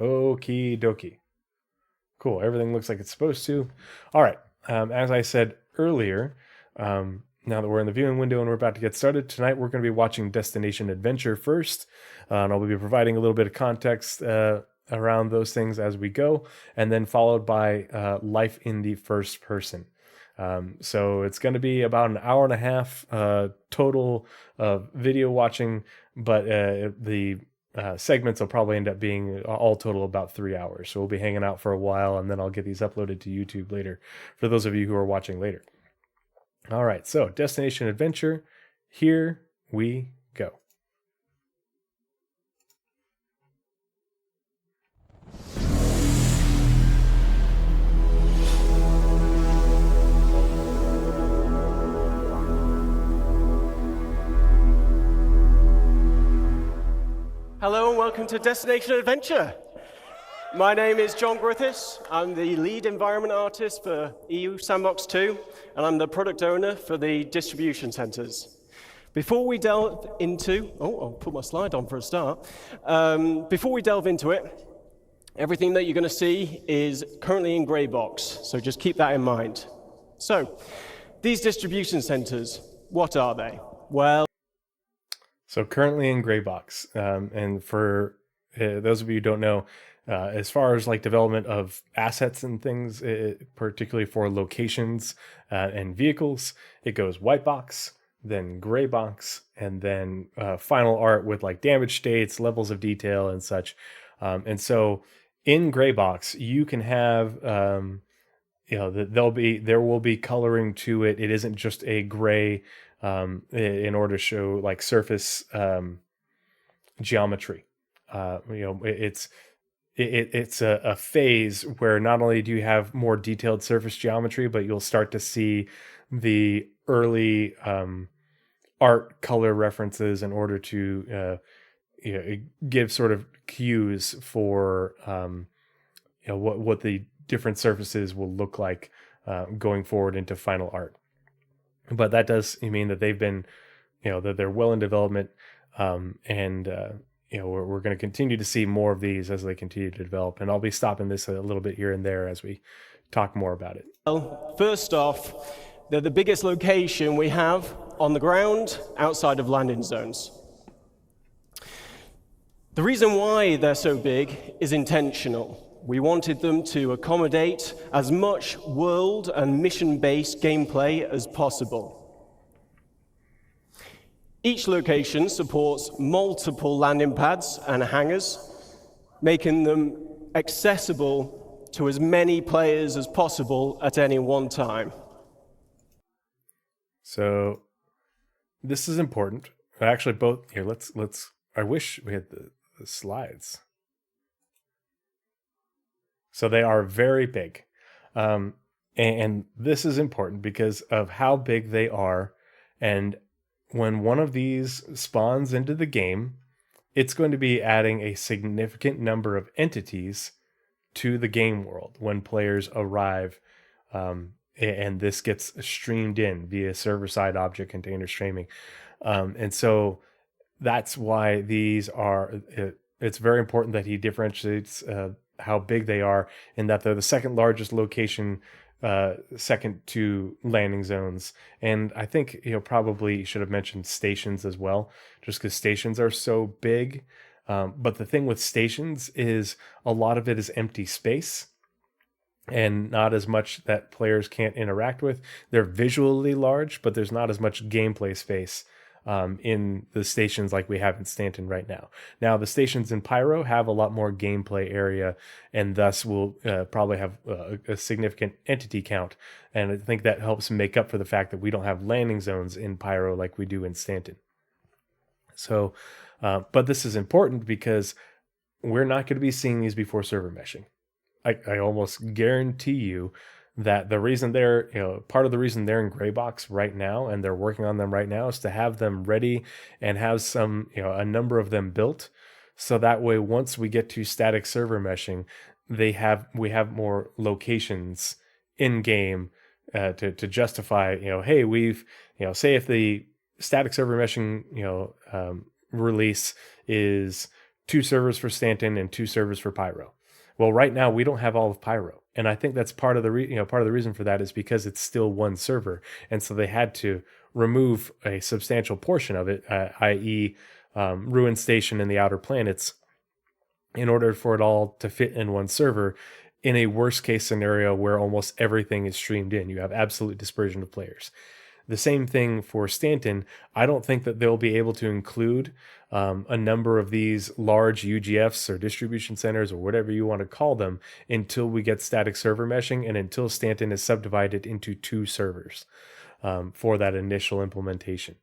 Okie dokie. Cool. Everything looks like it's supposed to. All right. As I said earlier, now that we're in the viewing window and we're about to get started, tonight we're going to be watching Destination Adventure first. And I'll be providing a little bit of context around those things as we go, and then followed by Life in the First Person. So it's going to be about an hour and a half total of video watching, but the segments will probably end up being all total about 3 hours. So we'll be hanging out for a while, and then I'll get these uploaded to YouTube later for those of you who are watching later. All right, so Destination Adventure, here we go. Hello and welcome to Destination Adventure. My name is John Griffiths. I'm the lead environment artist for EU Sandbox 2, and I'm the product owner for the distribution centers. Before we delve into, I'll put my slide on for a start. Before we delve into it, everything that you're going to see is currently in gray box, so just keep that in mind. So, these distribution centers, what are they? Well, so currently in gray box, and for those of you who don't know, as far as like development of assets and things, particularly for locations and vehicles, it goes white box, then gray box, and then final art with like damage states, levels of detail, and such. And so in gray box, you can have there will be coloring to it. It isn't just a gray in order to show like surface geometry. It's a phase where not only do you have more detailed surface geometry, but you'll start to see the early art color references in order to give sort of cues for what the different surfaces will look like going forward into final art. But that does mean that they've been, that they're well in development, and we're going to continue to see more of these as they continue to develop. And I'll be stopping this a little bit here and there as we talk more about it. Well, first off, they're the biggest location we have on the ground outside of landing zones. The reason why they're so big is intentional. We wanted them to accommodate as much world and mission-based gameplay as possible. Each location supports multiple landing pads and hangars, making them accessible to as many players as possible at any one time. So this is important. Actually, both here. Let's. I wish we had the slides. So they are very big. And this is important because of how big they are. And when one of these spawns into the game, it's going to be adding a significant number of entities to the game world when players arrive. And this gets streamed in via server-side object container streaming. And so that's why these are, it's very important that he differentiates how big they are, and that they're the second largest location, second to landing zones. And I think probably should have mentioned stations as well, just because stations are so big. But the thing with stations is a lot of it is empty space and not as much that players can't interact with. They're visually large, but there's not as much gameplay space in the stations like we have in Stanton right now. Now, the stations in Pyro have a lot more gameplay area, and thus will probably have a significant entity count. And I think that helps make up for the fact that we don't have landing zones in Pyro like we do in Stanton. So, but this is important because we're not going to be seeing these before server meshing. I almost guarantee you that the reason they're, part of the reason they're in gray box right now and they're working on them right now is to have them ready and have some, a number of them built. So that way, once we get to static server meshing, we have more locations in game to justify, hey, we've, say if the static server meshing, release is 2 servers for Stanton and 2 servers for Pyro. Well, right now we don't have all of Pyro, and I think that's part of the part of the reason for that is because it's still one server, and so they had to remove a substantial portion of it, i.e., Ruin Station and the Outer Planets, in order for it all to fit in one server. In a worst case scenario where almost everything is streamed in, you have absolute dispersion of players. The same thing for Stanton. I don't think that they'll be able to include a number of these large UGFs or distribution centers or whatever you want to call them until we get static server meshing and until Stanton is subdivided into 2 servers for that initial implementation.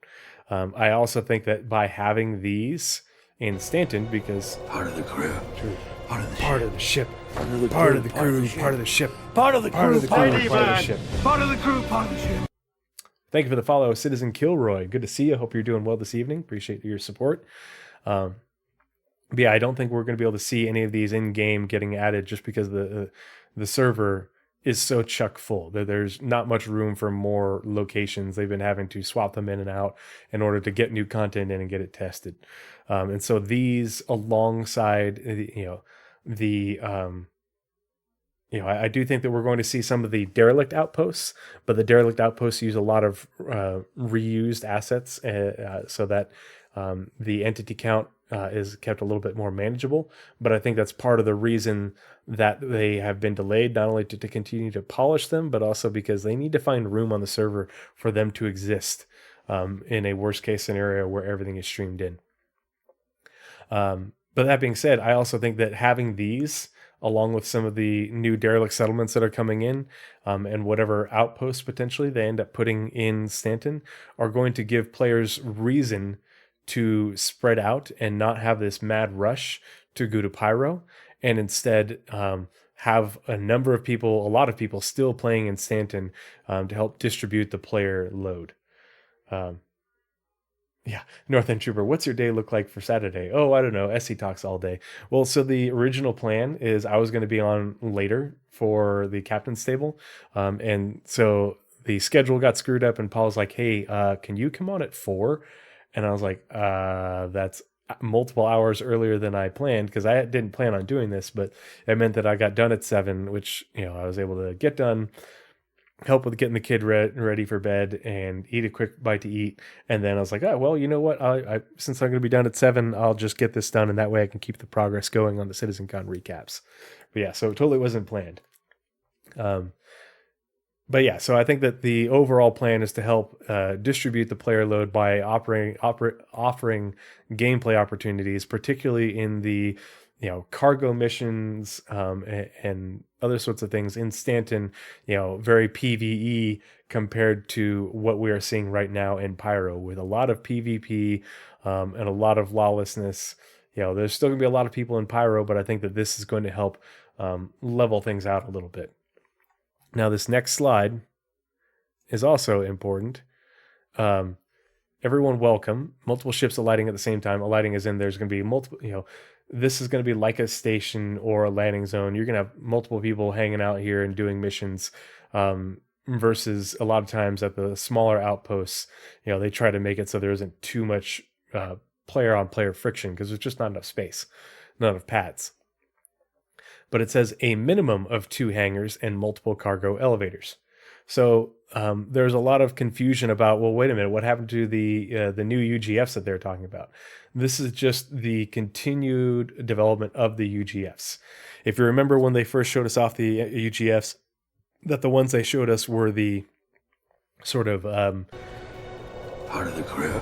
I also think that by having these in Stanton, because part of the crew, part of the ship, part of the crew, part of the ship, part of the crew, part of the ship, part of the crew, part of the ship. Thank you for the follow, Citizen Kilroy. Good to see you. Hope you're doing well this evening. Appreciate your support. But yeah, I don't think we're going to be able to see any of these in game getting added just because the server is so chuck full. There's not much room for more locations. They've been having to swap them in and out in order to get new content in and get it tested. And so these alongside, I do think that we're going to see some of the derelict outposts, but the derelict outposts use a lot of reused assets so that the entity count is kept a little bit more manageable. But I think that's part of the reason that they have been delayed, not only to continue to polish them, but also because they need to find room on the server for them to exist in a worst case scenario where everything is streamed in. But that being said, I also think that having these, along with some of the new derelict settlements that are coming in, and whatever outposts potentially they end up putting in Stanton, are going to give players reason to spread out and not have this mad rush to go to Pyro, and instead have a lot of people still playing in Stanton to help distribute the player load. Yeah, North End Trooper, what's your day look like for Saturday? Oh, I don't know. SC talks all day. Well, so the original plan is I was going to be on later for the captain's table. And so the schedule got screwed up and Paul's like, hey, can you come on at 4? And I was like, that's multiple hours earlier than I planned because I didn't plan on doing this, but it meant that I got done at 7, which, I was able to get done, help with getting the kid ready for bed and eat a quick bite to eat. And then I was like, oh, well, you know what? I since I'm going to be done at 7, I'll just get this done. And that way I can keep the progress going on the CitizenCon recaps. But yeah, so it totally wasn't planned. But yeah, so I think that the overall plan is to help distribute the player load by offering gameplay opportunities, particularly in the cargo missions and other sorts of things in Stanton, very PvE compared to what we are seeing right now in Pyro, with a lot of PvP and a lot of lawlessness. There's still gonna be a lot of people in Pyro, but I think that this is going to help level things out a little bit. Now, this next slide is also important. Everyone welcome. Multiple ships alighting at the same time. Alighting as in there's going to be multiple, this is going to be like a station or a landing zone. You're going to have multiple people hanging out here and doing missions versus a lot of times at the smaller outposts, they try to make it so there isn't too much player-on-player friction because there's just not enough space, not enough pads. But it says a minimum of 2 hangars and multiple cargo elevators. So there's a lot of confusion about, well, wait a minute, what happened to the new UGFs that they're talking about? This is just the continued development of the UGFs. If you remember when they first showed us off the UGFs, that the ones they showed us were the sort of part of the crew,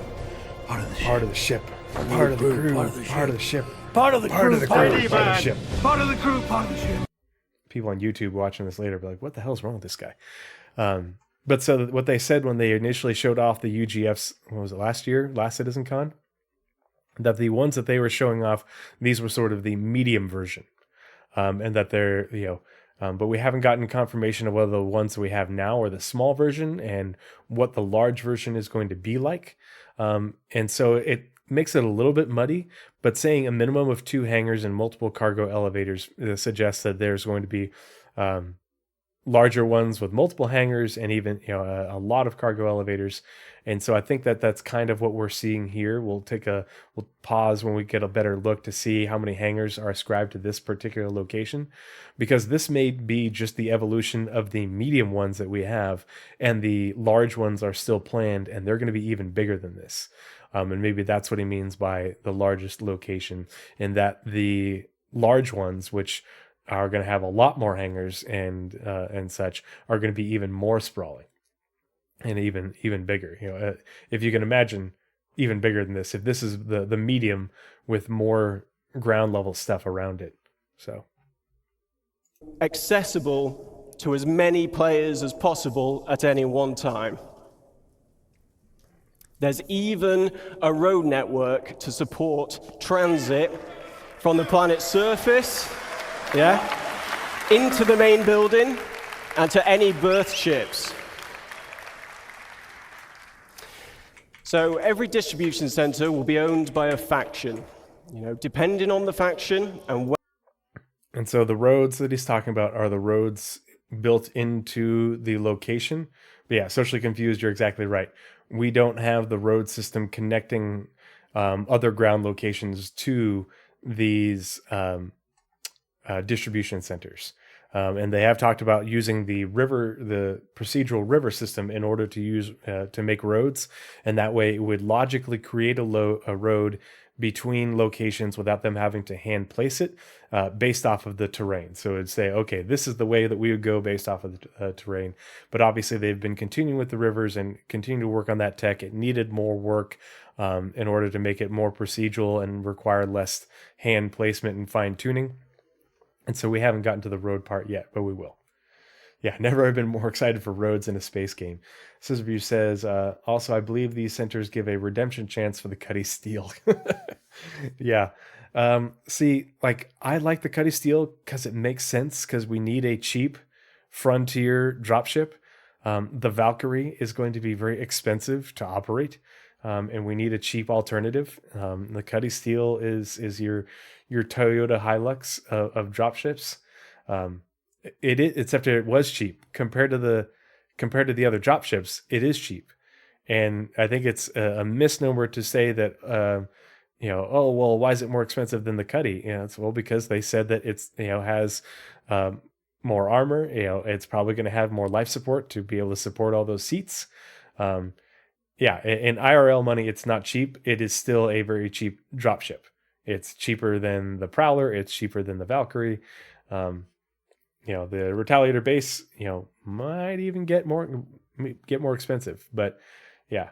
part of the ship, part of the ship, part of the crew, part of the ship. Part of the crew, part of the ship. Part of the crew, part of the ship. People on YouTube watching this later be like, what the hell's wrong with this guy? But so what they said when they initially showed off the UGFs, what was it, last CitizenCon? That the ones that they were showing off, these were sort of the medium version. And that they're, but we haven't gotten confirmation of whether the ones that we have now are the small version and what the large version is going to be like. And so it makes it a little bit muddy, but saying a minimum of 2 hangars and multiple cargo elevators suggests that there's going to be larger ones with multiple hangars and even a lot of cargo elevators. And so I think that that's kind of what we're seeing here. We'll pause when we get a better look to see how many hangars are ascribed to this particular location, because this may be just the evolution of the medium ones that we have, and the large ones are still planned, and they're going to be even bigger than this. And maybe that's what he means by the largest location, in that the large ones, which are going to have a lot more hangars and such, are going to be even more sprawling and even bigger. If you can imagine, even bigger than this, if this is the medium with more ground level stuff around it. So accessible to as many players as possible at any one time. There's even a road network to support transit from the planet's surface, into the main building and to any berth ships. So every distribution center will be owned by a faction, depending on the faction and so the roads that he's talking about are the roads built into the location. But yeah, socially confused, you're exactly right. We don't have the road system connecting other ground locations to these distribution centers. And they have talked about using the procedural river system in order to use to make roads, and that way it would logically create a road between locations without them having to hand place it based off of the terrain. So it'd say, okay, this is the way that we would go based off of the terrain. But obviously they've been continuing with the rivers and continue to work on that tech. It needed more work in order to make it more procedural and require less hand placement and fine tuning. And so we haven't gotten to the road part yet, but we will. Yeah, never have been more excited for roads in a space game. Scissorview says, also, I believe these centers give a redemption chance for the Cuddy Steel. Yeah. See, I like the Cuddy Steel because it makes sense, because we need a cheap frontier dropship. The Valkyrie is going to be very expensive to operate, and we need a cheap alternative. The Cuddy Steel is your Toyota Hilux of dropships. Except it was cheap compared to the other dropships. It is cheap, and I think it's a misnomer to say that oh well, why is it more expensive than the Cuddy? It's because they said that it's has more armor. It's probably going to have more life support to be able to support all those seats. In IRL money, it's not cheap. It is still a very cheap dropship. It's cheaper than the Prowler. It's cheaper than the Valkyrie. The Retaliator base, might even get more expensive. But yeah,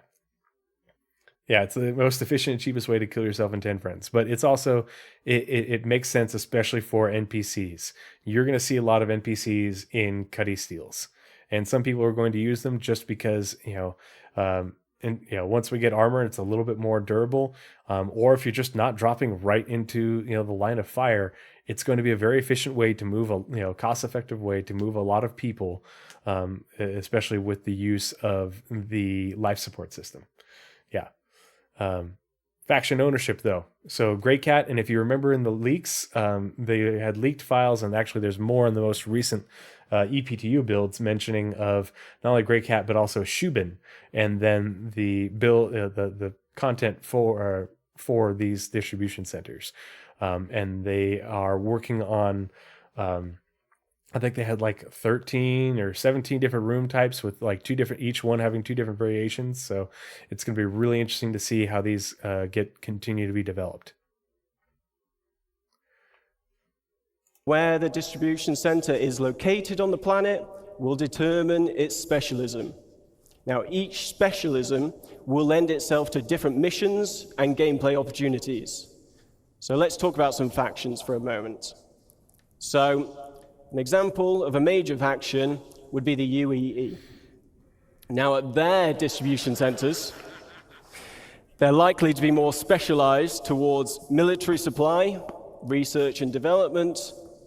it's the most efficient and cheapest way to kill yourself and 10 friends. But it's also, it makes sense, especially for NPCs. You're going to see a lot of NPCs in Cuddy Steels, and some people are going to use them just because once we get armor, it's a little bit more durable. Or if you're just not dropping right into the line of fire, it's going to be a very efficient way to move cost-effective way to move a lot of people, especially with the use of the life support system. Yeah. Faction ownership, though. So Grey Cat, and if you remember in the leaks, they had leaked files, and actually there's more in the most recent EPTU builds mentioning of not only Grey Cat but also Shubin, and then the the content for these distribution centers, and they are working on. I think they had 13 or 17 different room types with each one having two different variations. So it's going to be really interesting to see how these continue to be developed. Where the distribution center is located on the planet will determine its specialism. Now, each specialism will lend itself to different missions and gameplay opportunities. So let's talk about some factions for a moment. So an example of a major faction would be the UEE. Now, at their distribution centers, they're likely to be more specialized towards military supply, research and development,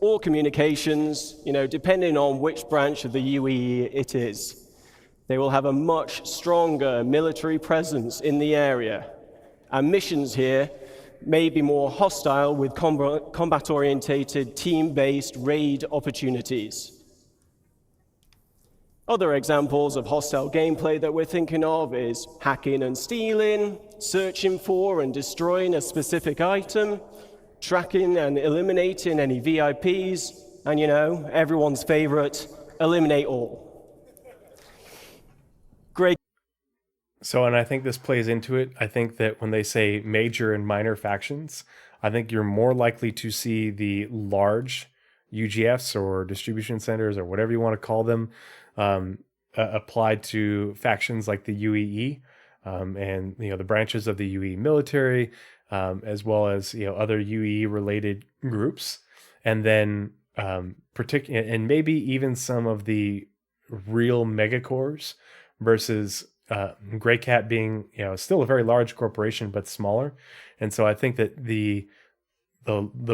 or communications, depending on which branch of the UEE it is. They will have a much stronger military presence in the area, and missions here may be more hostile with combat-orientated, team-based raid opportunities. Other examples of hostile gameplay that we're thinking of is hacking and stealing, searching for and destroying a specific item, tracking and eliminating any VIPs, and everyone's favorite, eliminate all. Great. So, and I think this plays into it. I think that when they say major and minor factions, I think you're more likely to see the large UGFs or distribution centers or whatever you want to call them applied to factions like the UEE and the branches of the UEE military, as well as other UEE related groups, and then and maybe even some of the real megacores versus Grey Cat being still a very large corporation but smaller. And so I think that the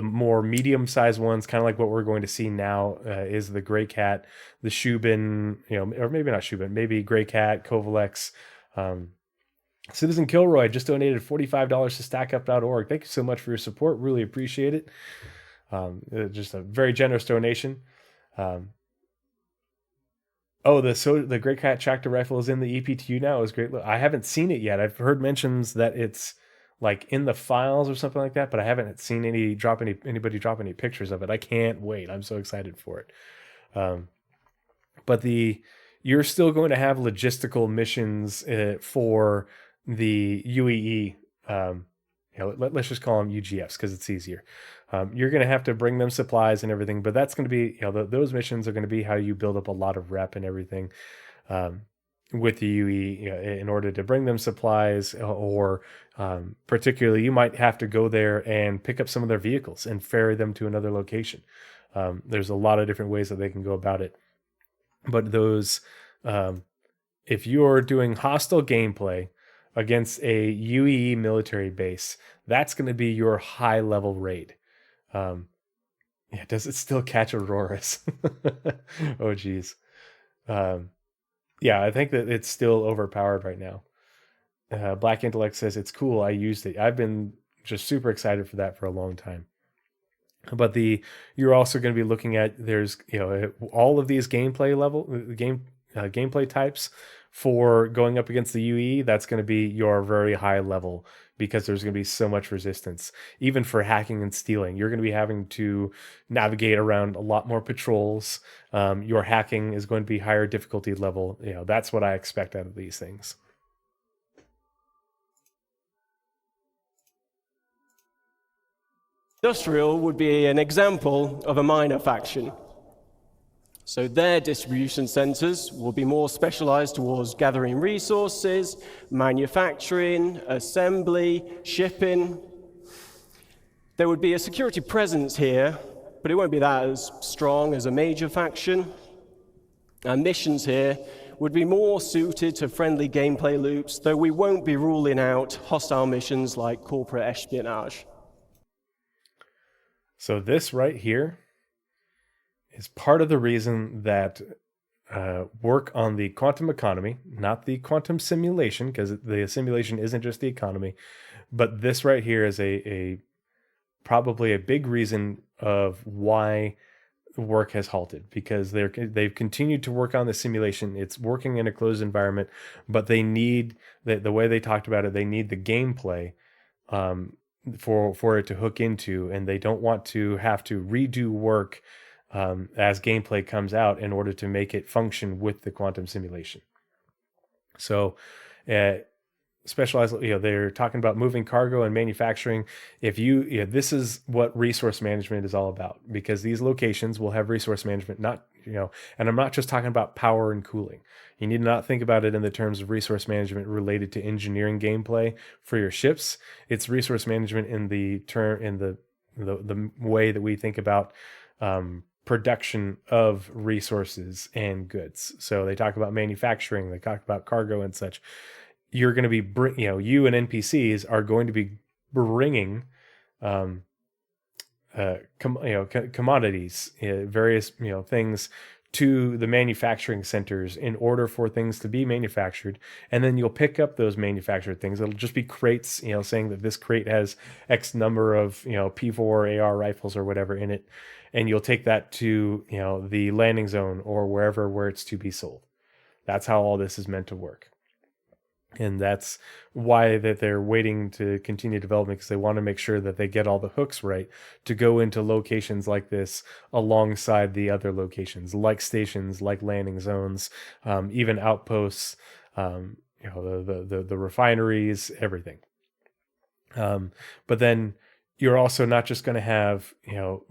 more medium-sized ones, kind of like what we're going to see now, is the Grey Cat, the Shubin, or maybe not Shubin, maybe Grey Cat, Kovalex. Citizen Kilroy just donated $45 to stackup.org. Thank you so much for your support. Really appreciate it. Just a very generous donation. The Grey Cat tractor rifle is in the EPTU now. It was great. I haven't seen it yet. I've heard mentions that it's like in the files or something like that, but I haven't seen anybody drop any pictures of it. I can't wait. I'm so excited for it. But you're still going to have logistical missions for the UEE. Let's just call them UGFs because it's easier. You're going to have to bring them supplies and everything, but that's going to be, those missions are going to be how you build up a lot of rep and everything with the UE in order to bring them supplies, or particularly you might have to go there and pick up some of their vehicles and ferry them to another location. There's a lot of different ways that they can go about it. But those, if you're doing hostile gameplay against a UEE military base, that's going to be your high level raid. Does it still catch auroras? Oh geez. I think that it's still overpowered right now. Black Intellect says it's cool. I used it. I've been just super excited for that for a long time. But you're also going to be looking at, there's all of these gameplay types for going up against the UE. That's going to be your very high level, because there's going to be so much resistance. Even for hacking and stealing, you're going to be having to navigate around a lot more patrols. Your hacking is going to be higher difficulty level. That's what I expect out of these things. Industrial would be an example of a minor faction. So their distribution centers will be more specialized towards gathering resources, manufacturing, assembly, shipping. There would be a security presence here, but it won't be that as strong as a major faction. Our missions here would be more suited to friendly gameplay loops, though we won't be ruling out hostile missions like corporate espionage. So this right here is part of the reason that work on the quantum economy, not the quantum simulation, because the simulation isn't just the economy, but this right here is probably a big reason of why work has halted, because they've continued to work on the simulation. It's working in a closed environment, but they need the way they talked about it. They need the gameplay for it to hook into, and they don't want to have to redo work as gameplay comes out in order to make it function with the quantum simulation. So specialized, they're talking about moving cargo and manufacturing. This is what resource management is all about, because these locations will have resource management, and I'm not just talking about power and cooling. You need to not think about it in the terms of resource management related to engineering gameplay for your ships. It's resource management in the way that we think about production of resources and goods. So they talk about manufacturing, they talk about cargo and such. You're going to be, you and NPCs are going to be bringing commodities, various things to the manufacturing centers in order for things to be manufactured. And then you'll pick up those manufactured things. It'll just be crates, saying that this crate has X number of, P4 AR rifles or whatever in it. And you'll take that to, the landing zone or where it's to be sold. That's how all this is meant to work. And that's why that they're waiting to continue development, because they want to make sure that they get all the hooks right to go into locations like this alongside the other locations, like stations, like landing zones, even outposts, the refineries, everything. But then you're also not just going to have,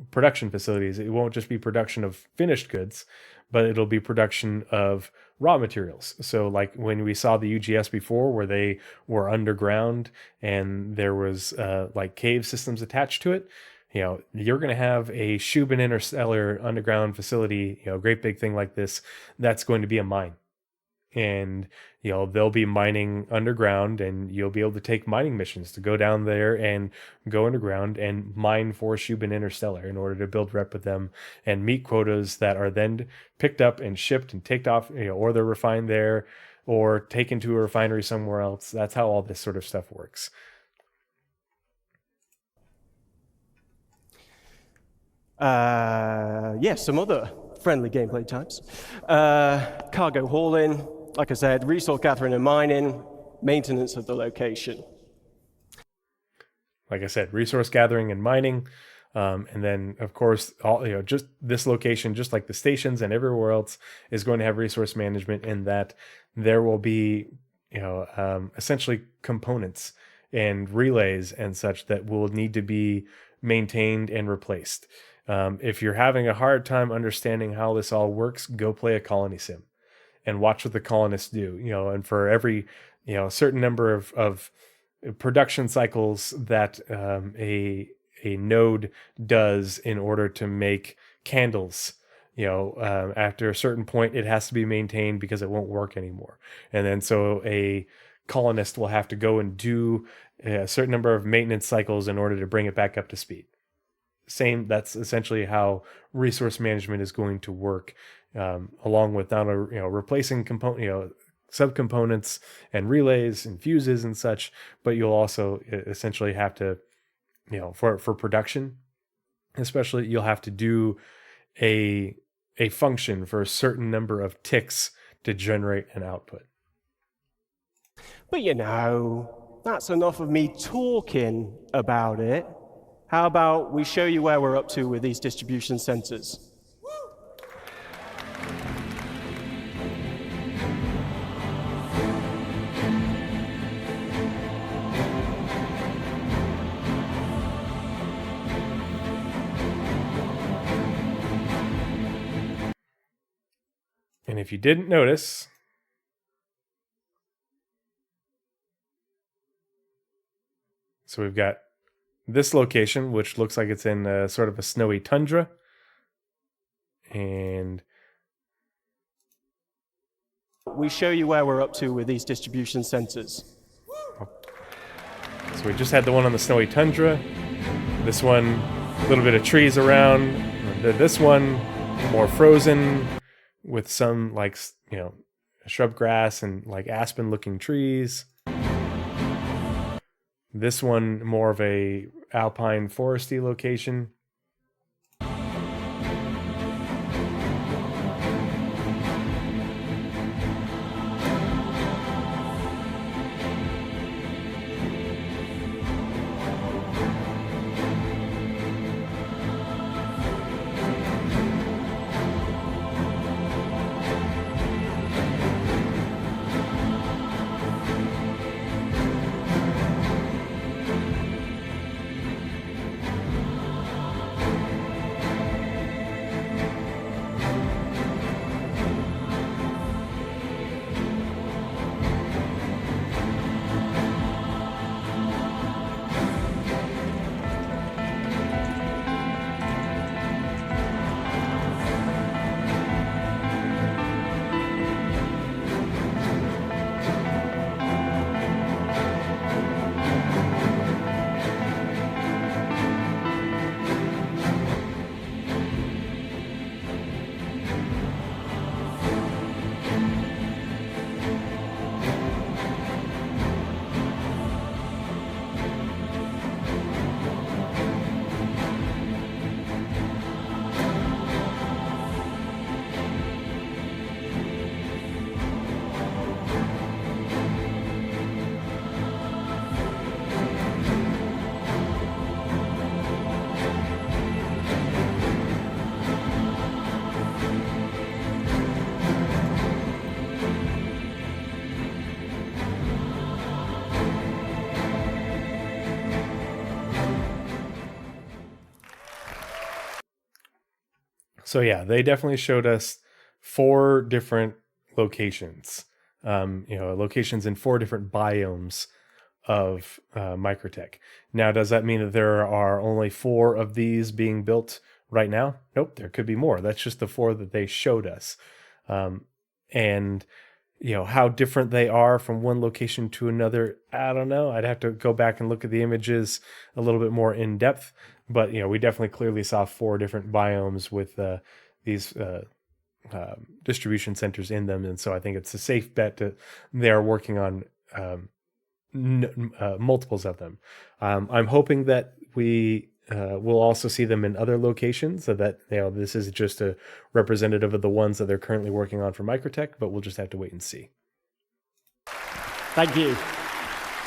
production facilities. It won't just be production of finished goods, but it'll be production of raw materials. So like when we saw the UGS before, where they were underground and there was like cave systems attached to it, you're going to have a Shubin Interstellar underground facility, great big thing like this, that's going to be a mine. And they'll be mining underground, and you'll be able to take mining missions to go down there and go underground and mine for Shubin Interstellar in order to build rep with them and meet quotas that are then picked up and shipped and taken off, or they're refined there or taken to a refinery somewhere else. That's how all this sort of stuff works. Yes, some other friendly gameplay types. Cargo hauling, like I said, resource gathering and mining, maintenance of the location. Like I said, resource gathering and mining. And then, of course, all just this location, just like the stations and everywhere else, is going to have resource management, in that there will be, essentially components and relays and such that will need to be maintained and replaced. If you're having a hard time understanding how this all works, go play a colony sim and watch what the colonists do. And for every certain number of production cycles that a node does in order to make candles, after a certain point, it has to be maintained because it won't work anymore. And then so a colonist will have to go and do a certain number of maintenance cycles in order to bring it back up to speed. That's essentially how resource management is going to work, along with not only replacing subcomponents and relays and fuses and such, but you'll also essentially have to, for production especially, you'll have to do a function for a certain number of ticks to generate an output. But that's enough of me talking about it. How about we show you where we're up to with these distribution centers? And if you didn't notice, so we've got this location, which looks like it's in sort of a snowy tundra. And we show you where we're up to with these distribution centers. So we just had the one on the snowy tundra. This one, a little bit of trees around. This one, more frozen with some shrub grass and like aspen looking trees. This one, more of a alpine foresty location. So yeah, they definitely showed us 4 different locations. Locations in 4 different biomes of Microtech. Now, does that mean that there are only 4 of these being built right now? Nope, there could be more. That's just the 4 that they showed us. And how different they are from one location to another, I don't know. I'd have to go back and look at the images a little bit more in depth. But we definitely clearly saw 4 different biomes with these distribution centers in them, and so I think it's a safe bet that they're working on multiples of them. I'm hoping that we will also see them in other locations, so that this is just a representative of the ones that they're currently working on for Microtech, but we'll just have to wait and see. Thank you.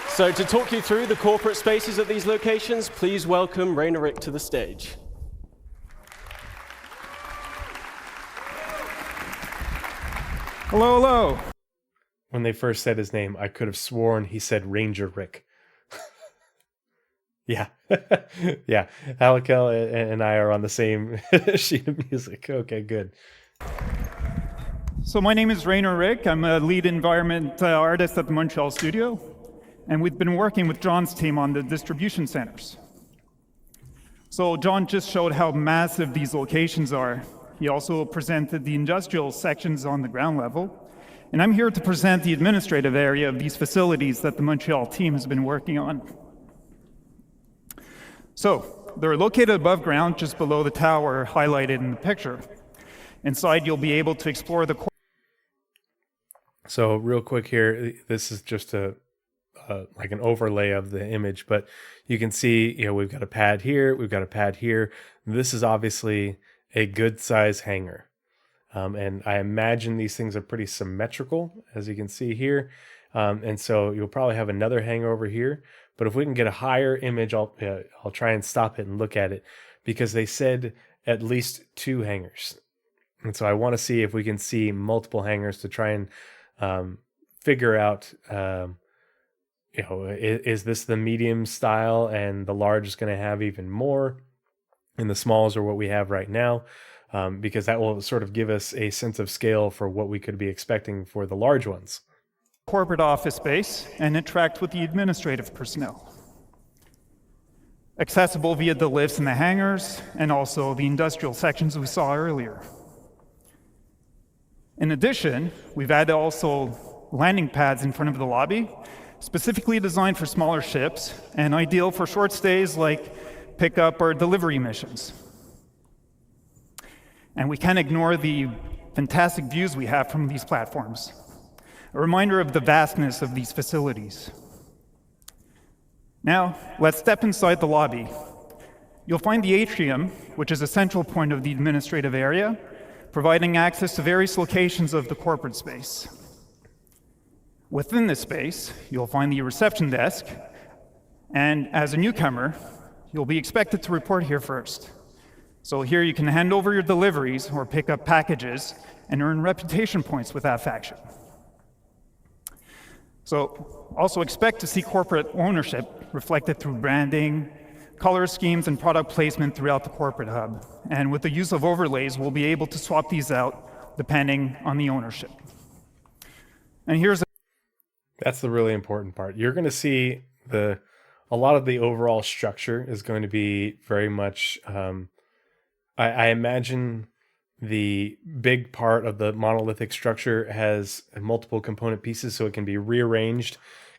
So to talk you through the corporate spaces at these locations, please welcome Rainer Rick to the stage. Hello, hello. When they first said his name, I could have sworn he said Ranger Rick. Yeah. Yeah. Halakel and I are on the same sheet of music. Okay, good. So my name is Rainer Rick. I'm a lead environment artist at the Montreal studio, and we've been working with John's team on the distribution centers. So John just showed how massive these locations are. He also presented the industrial sections on the ground level, and I'm here to present the administrative area of these facilities that the Montreal team has been working on. So they're located above ground, just below the tower highlighted in the picture. Inside, you'll be able to explore the So real quick here, this is just like an overlay of the image, but you can see, we've got a pad here, we've got a pad here. This is obviously a good size hangar. And I imagine these things are pretty symmetrical, as you can see here. And so you'll probably have another hangar over here. But if we can get a higher image, I'll try and stop it and look at it, because they said at least 2 hangars. And so I want to see if we can see multiple hangars to try and figure out, is this the medium style and the large is going to have even more, and the smalls are what we have right now, because that will sort of give us a sense of scale for what we could be expecting for the large ones. corporate office space and interact with the administrative personnel. Accessible via the lifts in the hangars and also the industrial sections we saw earlier. In addition, we've added also landing pads in front of the lobby, specifically designed for smaller ships and ideal for short stays like pickup or delivery missions. And we can't ignore the fantastic views we have from these platforms. A reminder of the vastness of these facilities. Now, let's step inside the lobby. You'll find the atrium, which is a central point of the administrative area, providing access to various locations of the corporate space. Within this space, you'll find the reception desk, and as a newcomer, you'll be expected to report here first. So here you can hand over your deliveries or pick up packages and earn reputation points with that faction. So also expect to see corporate ownership reflected through branding, color schemes, and product placement throughout the corporate hub. And with the use of overlays, we'll be able to swap these out depending on the ownership. And That's the really important part. You're going to see a lot of the overall structure is going to be very much, I imagine the big part of the monolithic structure has multiple component pieces, so it can be rearranged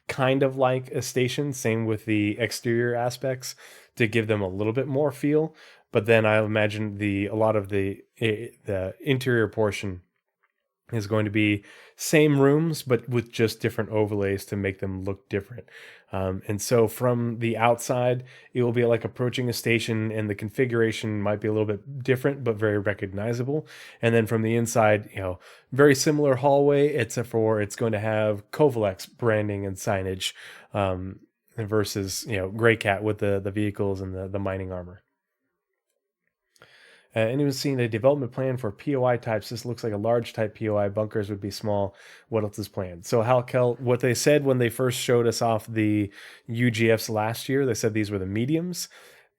kind of like a station. Same with the exterior aspects to give them a little bit more feel. But then I imagine a lot of the interior portion is going to be same rooms, but with just different overlays to make them look different. And so from the outside, it will be like approaching a station, and the configuration might be a little bit different, but very recognizable. And then from the inside, very similar hallway, except for it's going to have Kovalex branding and signage, versus, Gray Cat with the vehicles and the mining armor. Anyone seen a development plan for POI types? This looks like a large type POI. Bunkers would be small. What else is planned? So Halkel, what they said when they first showed us off the UGFs last year, they said these were the mediums.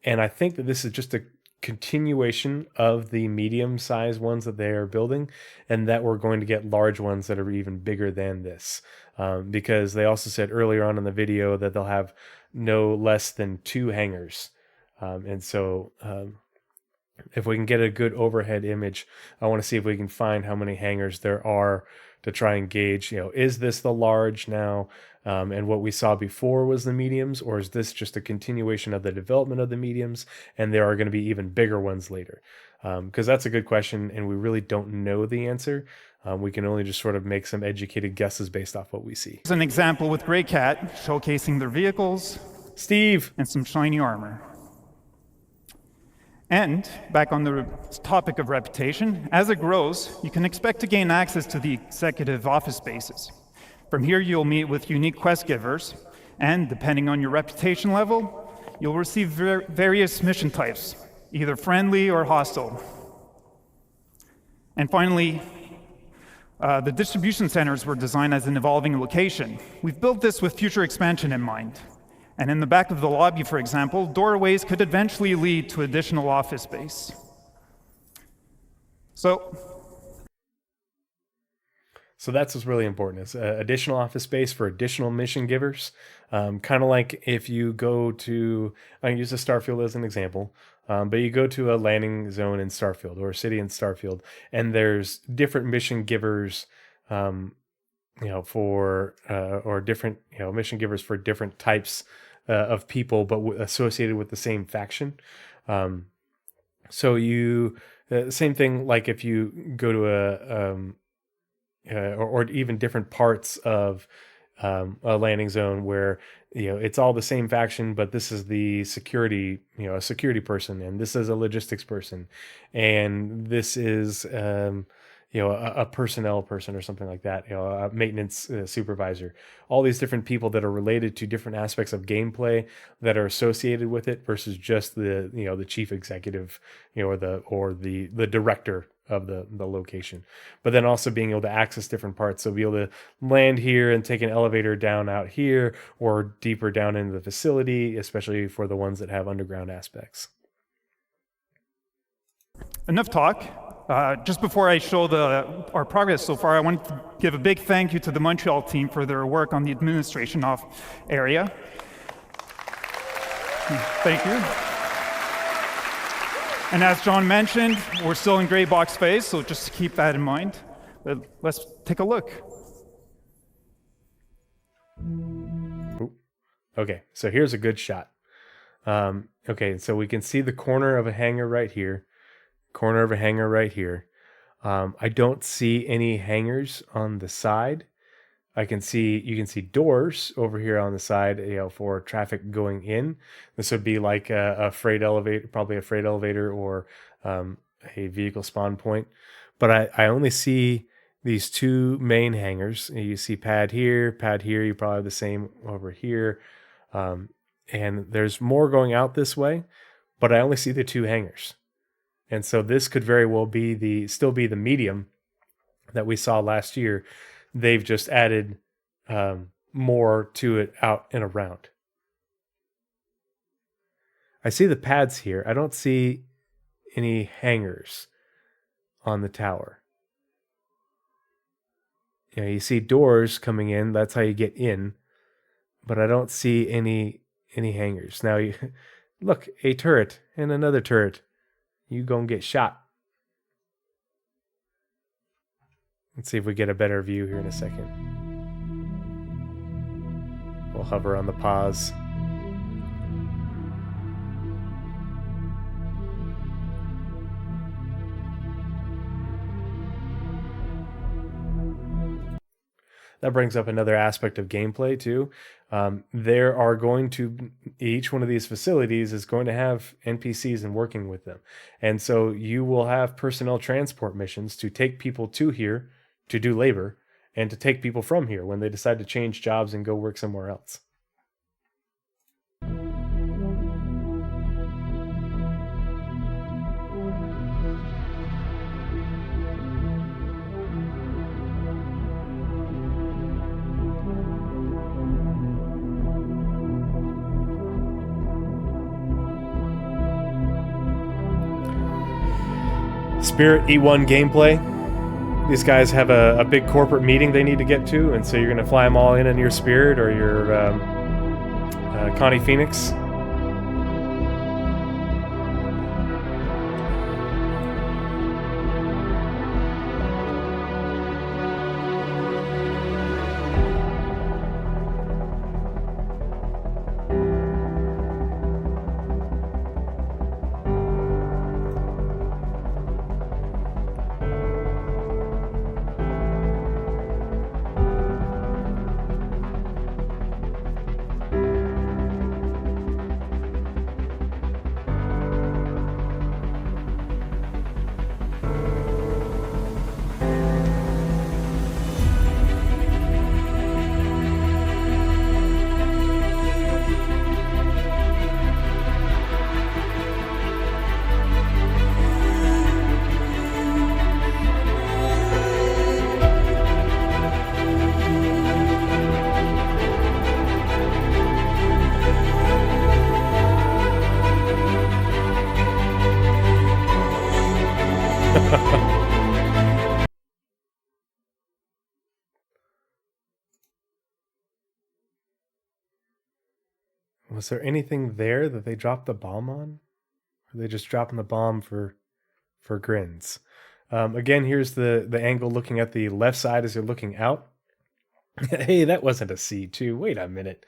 And I think that this is just a continuation of the medium-sized ones that they are building, and that we're going to get large ones that are even bigger than this. Because they also said earlier on in the video that they'll have no less than 2 hangars. And so if we can get a good overhead image, I want to see if we can find how many hangars there are to try and gauge, is this the large now? And what we saw before was the mediums, or is this just a continuation of the development of the mediums and there are going to be even bigger ones later? Because that's a good question and we really don't know the answer. We can only just sort of make some educated guesses based off what we see. Here's an example with Grey Cat showcasing their vehicles Steve! and some shiny armor. And back on the topic of reputation, as it grows, you can expect to gain access to the executive office spaces. From here, you'll meet with unique quest givers, and depending on your reputation level, you'll receive various mission types, either friendly or hostile. And finally, the distribution centers were designed as an evolving location. We've built this with future expansion in mind. And in the back of the lobby, for example, doorways could eventually lead to additional office space. So that's what's really important, is additional office space for additional mission givers. Kind of like if you go to, I use the Starfield as an example, but you go to a landing zone in Starfield or a city in Starfield, and there's different mission givers, for or different mission givers for different types of people, but associated with the same faction. So you same thing like if you go to or even different parts of a landing zone where it's all the same faction, but this is the security, a security person, and this is a logistics person, and this is a personnel person or something like that, a maintenance supervisor, all these different people that are related to different aspects of gameplay that are associated with it versus just the the chief executive, or the director of the location. But then also being able to access different parts, so be able to land here and take an elevator down out here or deeper down into the facility, especially for the ones that have underground aspects. Enough talk. Just before I show our progress so far, I want to give a big thank you to the Montreal team for their work on the administration area. Thank you. And as John mentioned, we're still in gray box phase, so just keep that in mind. But let's take a look. Ooh. Okay, so here's a good shot. Okay, so we can see the corner of a hangar right here. Corner of a hangar right here. I don't see any hangars on the side. You can see doors over here on the side, for traffic going in. This would be like a freight elevator, probably a freight elevator or a vehicle spawn point. But I only see these 2 main hangars. You see pad here, you probably have the same over here. And there's more going out this way, but I only see the 2 hangars. And so this could very well be still be the medium that we saw last year. They've just added more to it out and around. I see the pads here. I don't see any hangars on the tower. You see doors coming in. That's how you get in. But I don't see any hangars. Now, look, a turret and another turret. You gonna get shot. Let's see if we get a better view here in a second. We'll hover on the pause. That brings up another aspect of gameplay too. There are going to, each one of these facilities is going to have NPCs and working with them. And so you will have personnel transport missions to take people to here to do labor and to take people from here when they decide to change jobs and go work somewhere else. Spirit E1 gameplay. These guys have a big corporate meeting they need to get to, and so you're going to fly them all in your Spirit or your Connie Phoenix. Was there anything there that they dropped the bomb on? Or are they just dropping the bomb for grins? Again, here's the angle looking at the left side as you're looking out. Hey, that wasn't a C2. Wait a minute.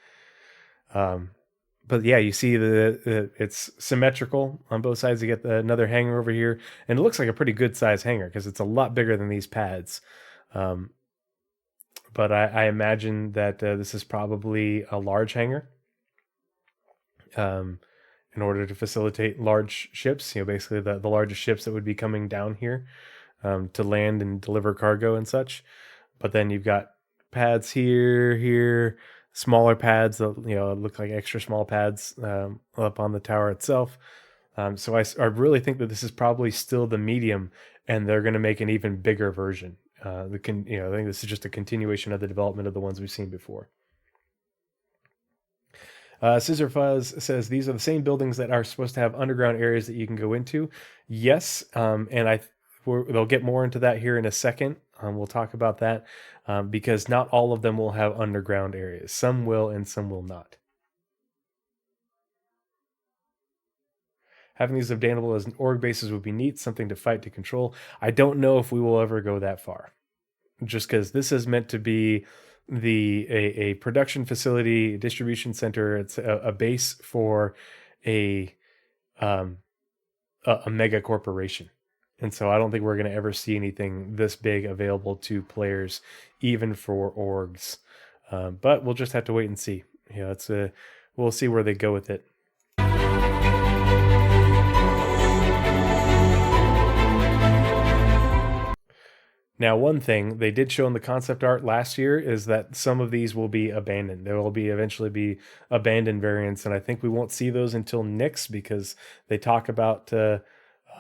But yeah, you see it's symmetrical on both sides. You get another hangar over here, and it looks like a pretty good size hangar because it's a lot bigger than these pads. But I imagine that this is probably a large hangar. In order to facilitate large ships, basically the largest ships that would be coming down here to land and deliver cargo and such. But then you've got pads here, smaller pads that look like extra small pads up on the tower itself. So I really think that this is probably still the medium, and they're going to make an even bigger version. I think this is just a continuation of the development of the ones we've seen before. Scissor Fuzz says these are the same buildings that are supposed to have underground areas that you can go into. Yes, and they'll get more into that here in a second. We'll talk about that because not all of them will have underground areas. Some will and some will not. Having these obtainable as org bases would be neat, something to fight to control. I don't know if we will ever go that far, just because this is meant to be a production facility, distribution center. It's a base for a mega corporation, and so I don't think we're going to ever see anything this big available to players, even for orgs. But we'll just have to wait and see. We'll see where they go with it. Now, one thing they did show in the concept art last year is that some of these will be abandoned. There will eventually be abandoned variants, and I think we won't see those until Nyx, because they talk about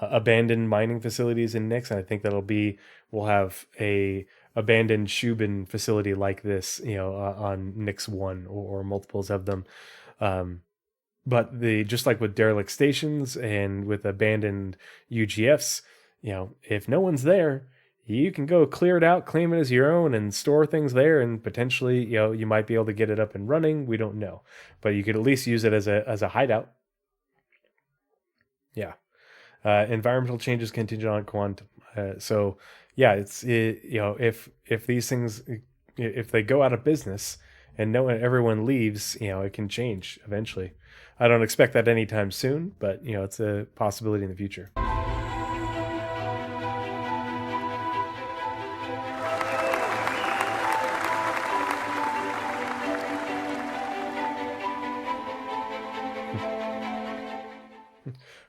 abandoned mining facilities in Nyx, and I think we'll have a abandoned Shubin facility like this, on Nyx 1 or multiples of them. But just like with derelict stations and with abandoned UGFs, if no one's there, you can go clear it out, claim it as your own, and store things there, and potentially, you might be able to get it up and running. We don't know, but you could at least use it as a hideout. Yeah, environmental changes contingent on quantum. So yeah, if these things, if they go out of business and everyone leaves, it can change eventually. I don't expect that anytime soon, but it's a possibility in the future.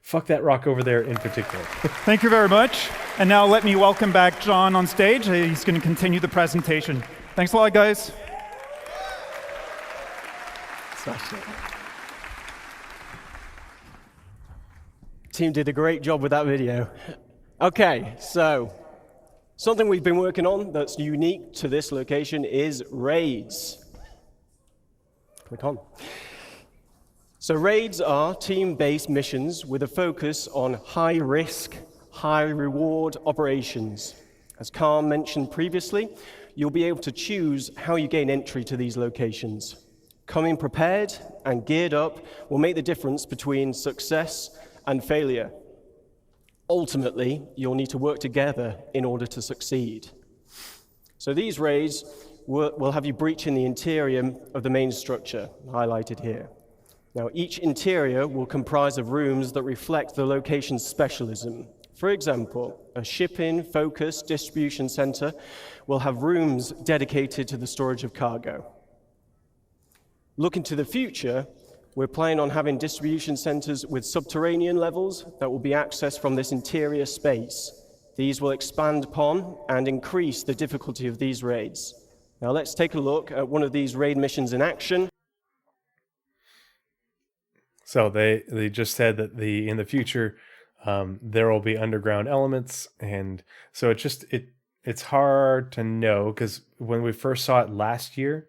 Fuck that rock over there in particular. Thank you very much. And now let me welcome back John on stage. He's going to continue the presentation. Thanks a lot, guys. Team did a great job with that video. Okay, so something we've been working on that's unique to this location is raids. Click on. So raids are team-based missions with a focus on high risk, high reward operations. As Carl mentioned previously, you'll be able to choose how you gain entry to these locations. Coming prepared and geared up will make the difference between success and failure. Ultimately, you'll need to work together in order to succeed. So these raids will have you breaching the interior of the main structure, highlighted here. Now, each interior will comprise of rooms that reflect the location's specialism. For example, a shipping-focused distribution center will have rooms dedicated to the storage of cargo. Looking to the future, we're planning on having distribution centers with subterranean levels that will be accessed from this interior space. These will expand upon and increase the difficulty of these raids. Now let's take a look at one of these raid missions in action. So they just said that in the future there will be underground elements, and so it's hard to know, because when we first saw it last year,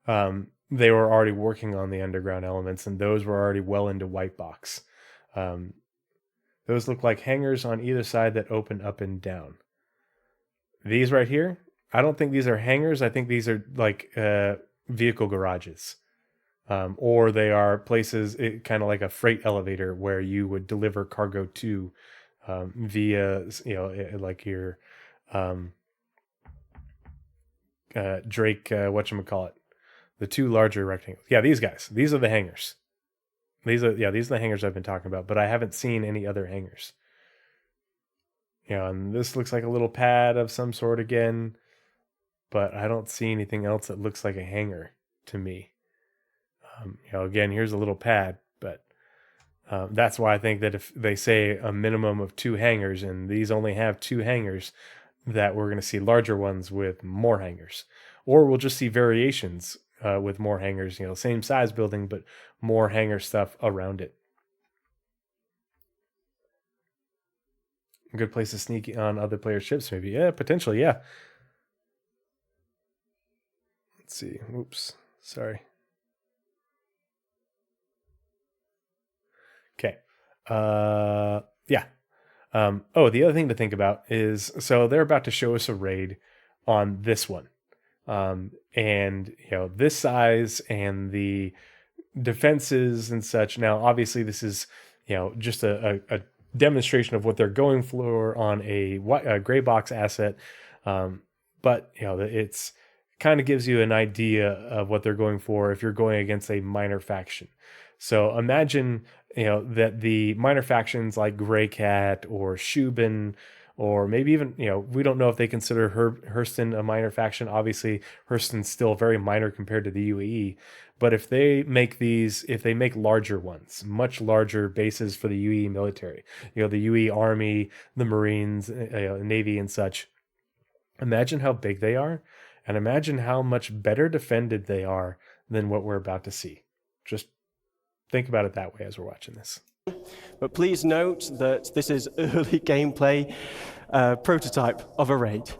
they were already working on the underground elements, and those were already well into white box. Those look like hangars on either side that open up and down. These right here, I don't think these are hangars. I think these are like vehicle garages. Or they are places, kind of like a freight elevator where you would deliver cargo to via, like your Drake, whatchamacallit, the two larger rectangles. Yeah, these guys. These are the hangars. These are the hangars I've been talking about, but I haven't seen any other hangars. And this looks like a little pad of some sort again, but I don't see anything else that looks like a hangar to me. Again, here's a little pad, but that's why I think that if they say a minimum of 2 hangars, and these only have 2 hangars, that we're going to see larger ones with more hangars. Or we'll just see variations with more hangars, same size building, but more hangar stuff around it. A good place to sneak on other players' ships, maybe. Yeah, potentially, yeah. Let's see. Oops, sorry. Okay. Yeah. The other thing to think about is, so they're about to show us a raid on this one. And this size and the defenses and such. Now, obviously, this is, just a demonstration of what they're going for on a gray box asset. But, it's kind of gives you an idea of what they're going for if you're going against a minor faction. So imagine, that the minor factions like Grey Cat or Shubin, or maybe even, we don't know if they consider Hurston a minor faction. Obviously, Hurston's still very minor compared to the UAE. But if they make larger ones, much larger bases for the UAE military, the UAE Army, the Marines, Navy and such, imagine how big they are, and imagine how much better defended they are than what we're about to see. Just think about it that way as we're watching this. But please note that this is early gameplay prototype of a raid.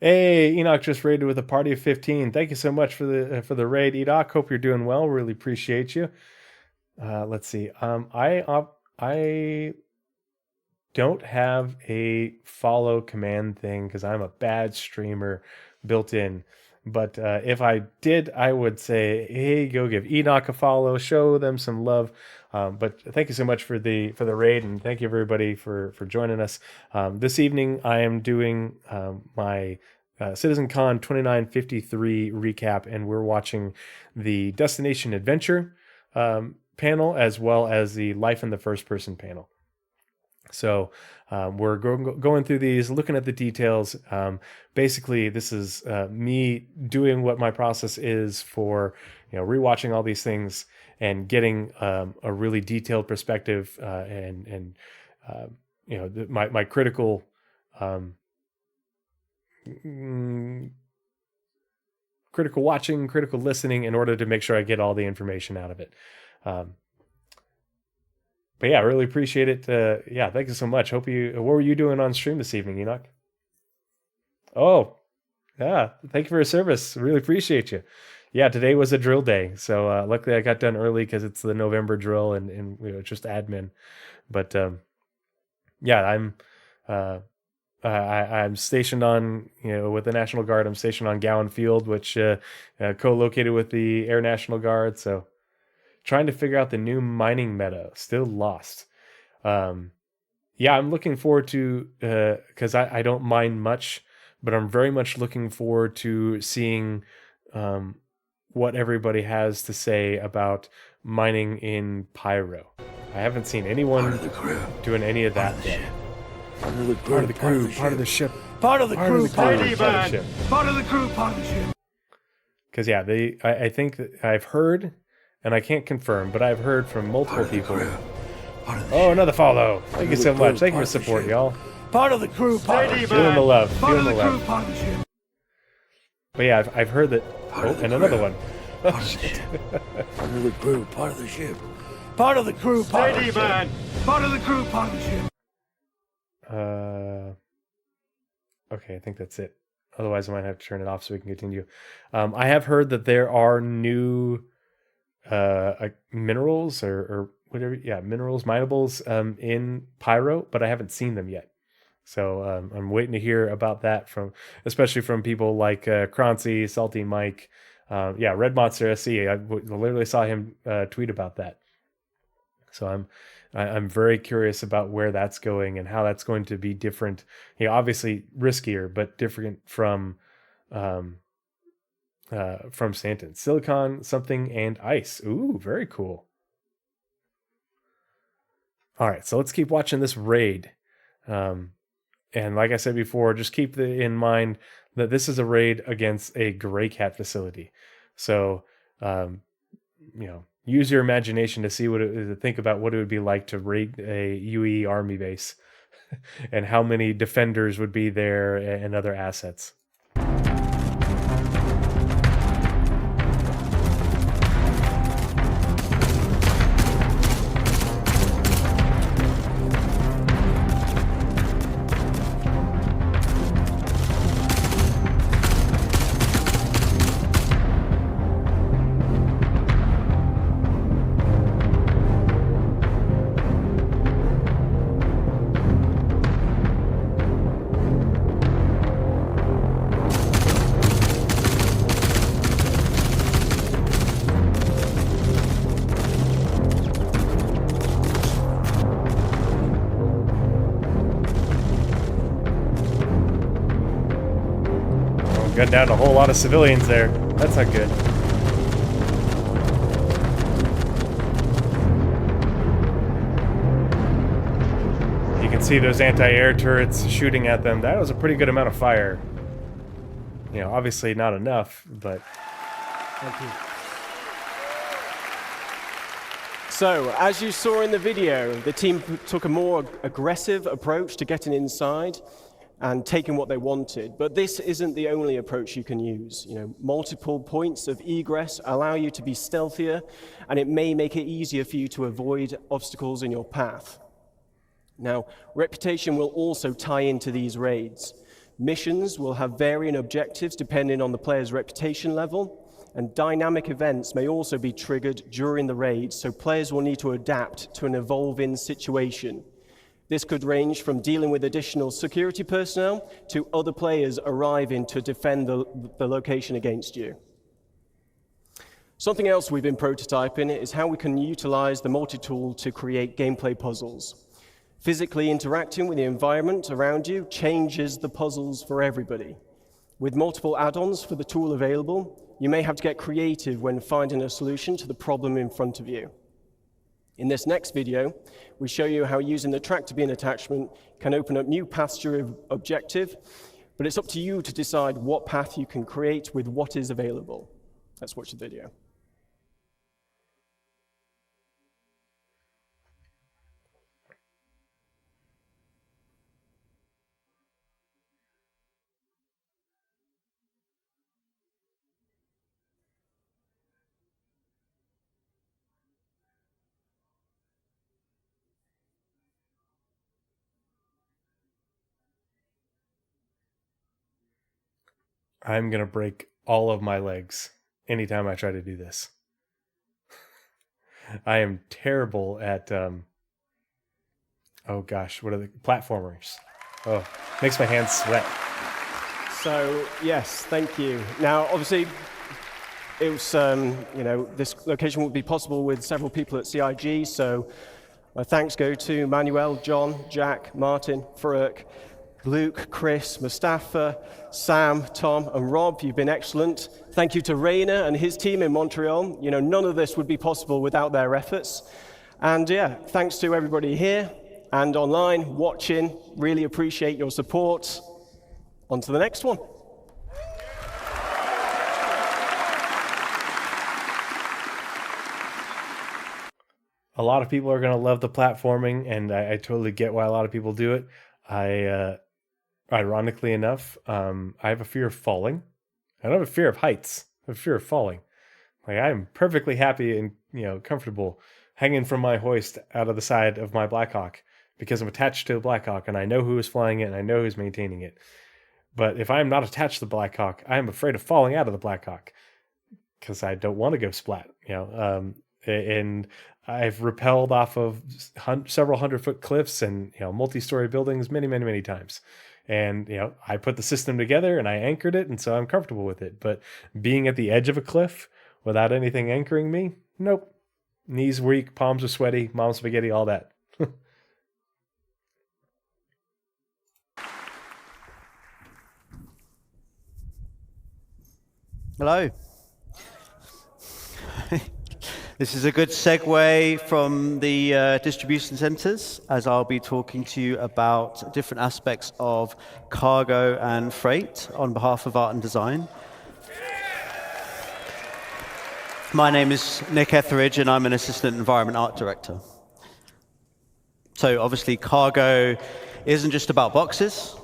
Hey, Enoch just raided with a party of 15. Thank you so much for the raid, Enoch. Hope you're doing well. Really appreciate you. Let's see. I don't have a follow command thing because I'm a bad streamer built in. But if I did, I would say, hey, go give Enoch a follow, show them some love. But thank you so much for the raid, and thank you everybody for joining us. This evening I am doing my CitizenCon 2953 recap, and we're watching the Destination Adventure panel as well as the Life in the First Person panel. So we're going through these, looking at the details. Basically, this is me doing what my process is for rewatching all these things and getting a really detailed perspective, and my critical critical watching, critical listening, in order to make sure I get all the information out of it. But yeah, I really appreciate it. Yeah, thank you so much. What were you doing on stream this evening, Enoch? Oh, yeah, thank you for your service. Really appreciate you. Yeah, today was a drill day, so luckily I got done early because it's the November drill, and just admin. But yeah, I'm stationed on, with the National Guard. I'm stationed on Gowan Field, which co-located with the Air National Guard. So trying to figure out the new mining meta. Still lost. Yeah, I'm looking forward to, because I don't mine much, but I'm very much looking forward to seeing what everybody has to say about mining in Pyro. I haven't seen anyone doing any of that yet. Part of the crew, Part of the crew, part of the ship. Part of the Part of crew, the part of crew, the part of the ship. ship. Part of the crew, part of the ship. Because yeah, I think that I've heard, and I can't confirm, but I've heard from multiple Part of the people. crew. Part of the Oh, ship. another follow. Thank you so the crew, much. Thank you for part of the support, ship. y'all. Part of the crew, part of the ship. Feeling the love. Part Feeling of the the crew, love. part of the ship. But yeah, I've heard that. Part Oh, of the and another crew. one. Part of the ship. Part of the crew, part of the ship. Part of the crew, part of the ship. Part of the crew, part of the ship. Okay, I think that's it. Otherwise, I might have to turn it off so we can continue. I have heard that there are new minerals or whatever, minerals, minables in Pyro, but I haven't seen them yet. So I'm waiting to hear about that especially from people like Croncy, Salty Mike, Red Monster SC. I literally saw him tweet about that. So I'm very curious about where that's going and how that's going to be different. Obviously riskier, but different from Stanton. Silicon, something, and ice. Ooh, very cool. All right, so let's keep watching this raid. And like I said before, just keep in mind that this is a raid against a Gray Cat facility. So, use your imagination to see to think about what it would be like to raid a UE army base and how many defenders would be there and other assets. Gunned down a whole lot of civilians there. That's not good. You can see those anti-air turrets shooting at them. That was a pretty good amount of fire. Obviously not enough, but... Thank you. So, as you saw in the video, the team took a more aggressive approach to getting inside and taking what they wanted. But this isn't the only approach you can use. Multiple points of egress allow you to be stealthier, and it may make it easier for you to avoid obstacles in your path. Now, reputation will also tie into these raids. Missions will have varying objectives depending on the player's reputation level, and dynamic events may also be triggered during the raid, so players will need to adapt to an evolving situation. This could range from dealing with additional security personnel to other players arriving to defend the location against you. Something else we've been prototyping is how we can utilize the multi-tool to create gameplay puzzles. Physically interacting with the environment around you changes the puzzles for everybody. With multiple add-ons for the tool available, you may have to get creative when finding a solution to the problem in front of you. In this next video, we show you how using the tractor beam attachment can open up new paths to your objective, but it's up to you to decide what path you can create with what is available. Let's watch the video. I'm going to break all of my legs anytime I try to do this. I am terrible at, oh gosh, what are the platformers? Oh, makes my hands sweat. So, yes, thank you. Now, obviously, it was, this location would be possible with several people at CIG, so my thanks go to Manuel, John, Jack, Martin, Farouk, Luke, Chris, Mustafa, Sam, Tom, and Rob. You've been excellent. Thank you to Rainer and his team in Montreal. None of this would be possible without their efforts. And yeah, thanks to everybody here and online watching. Really appreciate your support. On to the next one. A lot of people are going to love the platforming, and I totally get why a lot of people do it. Ironically enough, I have a fear of falling. I don't have a fear of heights. I have a fear of falling. Like, I'm perfectly happy and comfortable hanging from my hoist out of the side of my Blackhawk because I'm attached to a Blackhawk and I know who is flying it and I know who's maintaining it. But if I'm not attached to the Blackhawk, I am afraid of falling out of the Blackhawk because I don't want to go splat. And I've rappelled off of several 100-foot cliffs and multi-story buildings many, many, many times. And I put the system together and I anchored it, and so I'm comfortable with it. But being at the edge of a cliff without anything anchoring me, nope. Knees weak, palms are sweaty, mom's spaghetti, all that. Hello. This is a good segue from the distribution centers, as I'll be talking to you about different aspects of cargo and freight on behalf of Art and Design. My name is Nick Etheridge, and I'm an Assistant Environment Art Director. So obviously, cargo isn't just about boxes.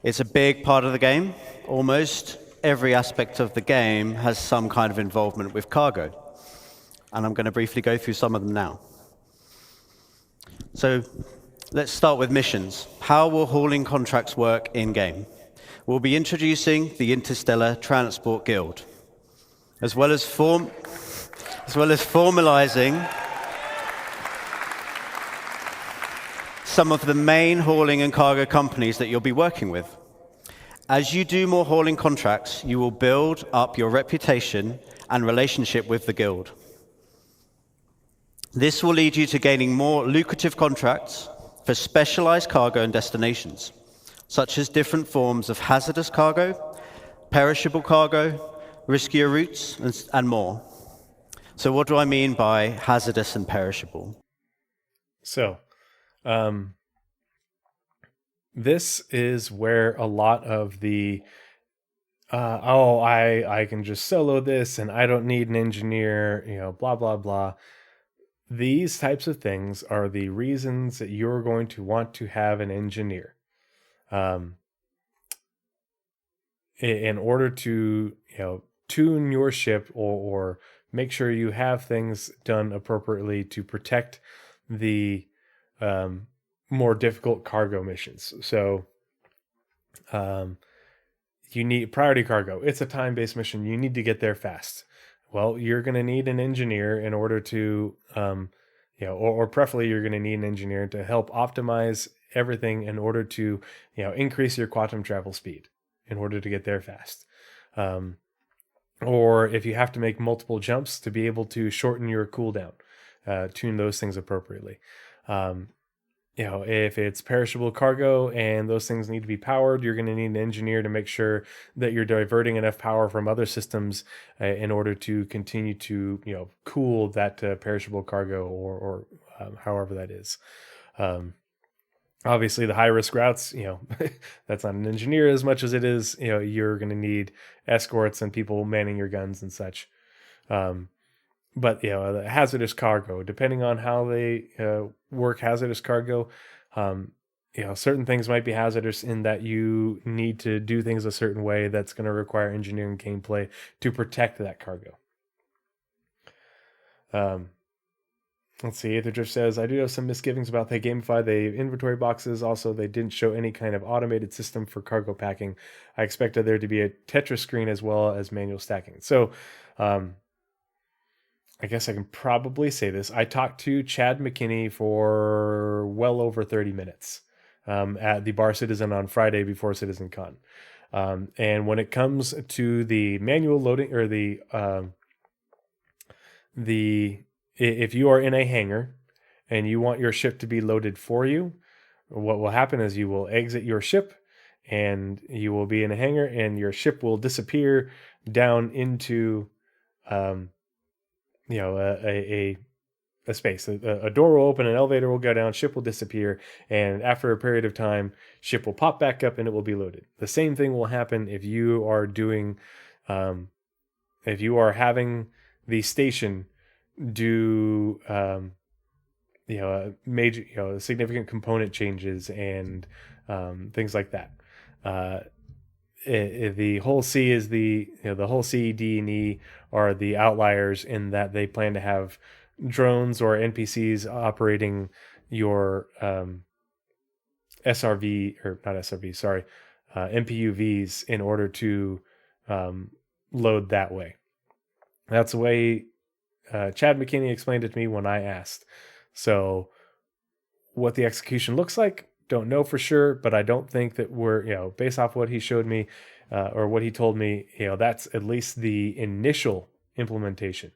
It's a big part of the game. Almost every aspect of the game has some kind of involvement with cargo. And I'm going to briefly go through some of them now. So let's start with missions. How will hauling contracts work in-game? We'll be introducing the Interstellar Transport Guild, as well as formalizing some of the main hauling and cargo companies that you'll be working with. As you do more hauling contracts, you will build up your reputation and relationship with the guild. This will lead you to gaining more lucrative contracts for specialized cargo and destinations, such as different forms of hazardous cargo, perishable cargo, riskier routes, and more. So what do I mean by hazardous and perishable? So, this is where a lot of the I can just solo this and I don't need an engineer, blah, blah, blah. These types of things are the reasons that you're going to want to have an engineer. In order to, tune your ship or make sure you have things done appropriately to protect the more difficult cargo missions. So you need priority cargo. It's a time-based mission. You need to get there fast. Well, you're going to need an engineer in order to, or preferably you're going to need an engineer to help optimize everything in order to, increase your quantum travel speed in order to get there fast. Or if you have to make multiple jumps to be able to shorten your cooldown, tune those things appropriately. If it's perishable cargo and those things need to be powered, you're going to need an engineer to make sure that you're diverting enough power from other systems in order to continue to, cool that perishable cargo or however that is. Obviously, the high-risk routes, that's not an engineer as much as it is, you're going to need escorts and people manning your guns and such. But, the hazardous cargo, depending on how they work hazardous cargo, certain things might be hazardous in that you need to do things a certain way that's going to require engineering gameplay to protect that cargo. Let's see. Aetherdrift says, I do have some misgivings about they gamify the inventory boxes. Also, they didn't show any kind of automated system for cargo packing. I expected there to be a Tetris screen as well as manual stacking. So, I guess I can probably say this. I talked to Chad McKinney for well over 30 minutes at the Bar Citizen on Friday before CitizenCon. And when it comes to the manual loading or if you are in a hangar and you want your ship to be loaded for you, what will happen is you will exit your ship and you will be in a hangar and your ship will disappear down into, a space. A door will open, an elevator will go down, ship will disappear, and after a period of time, ship will pop back up and it will be loaded. The same thing will happen if you are doing, if you are having the station do major significant component changes and things like that. The whole C is the whole C, D, and E are the outliers in that they plan to have drones or NPCs operating your SRV or not SRV, sorry, MPUVs in order to load that way. That's the way Chad McKinney explained it to me when I asked. So what the execution looks like, don't know for sure, but I don't think that we're, based off what he showed me or what he told me, that's at least the initial implementation.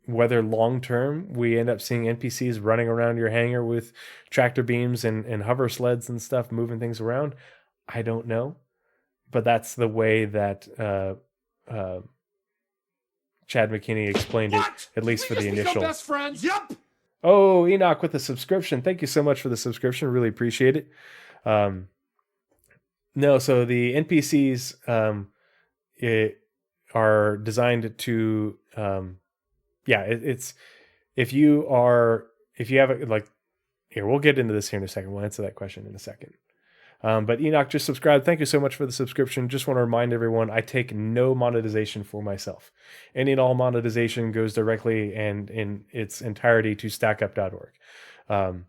Whether long term we end up seeing NPCs running around your hangar with tractor beams and hover sleds and stuff, moving things around, I don't know. But that's the way that Chad McKinney explained it, at least for the initial. Best friends. Yep. Oh, Enoch with the subscription. Thank you so much for the subscription. Really appreciate it. No, so the NPCs are designed to, it's if you have here, we'll get into this here in a second. We'll answer that question in a second. But Enoch just subscribed. Thank you so much for the subscription. Just want to remind everyone, I take no monetization for myself. Any and all monetization goes directly and in its entirety to stackup.org.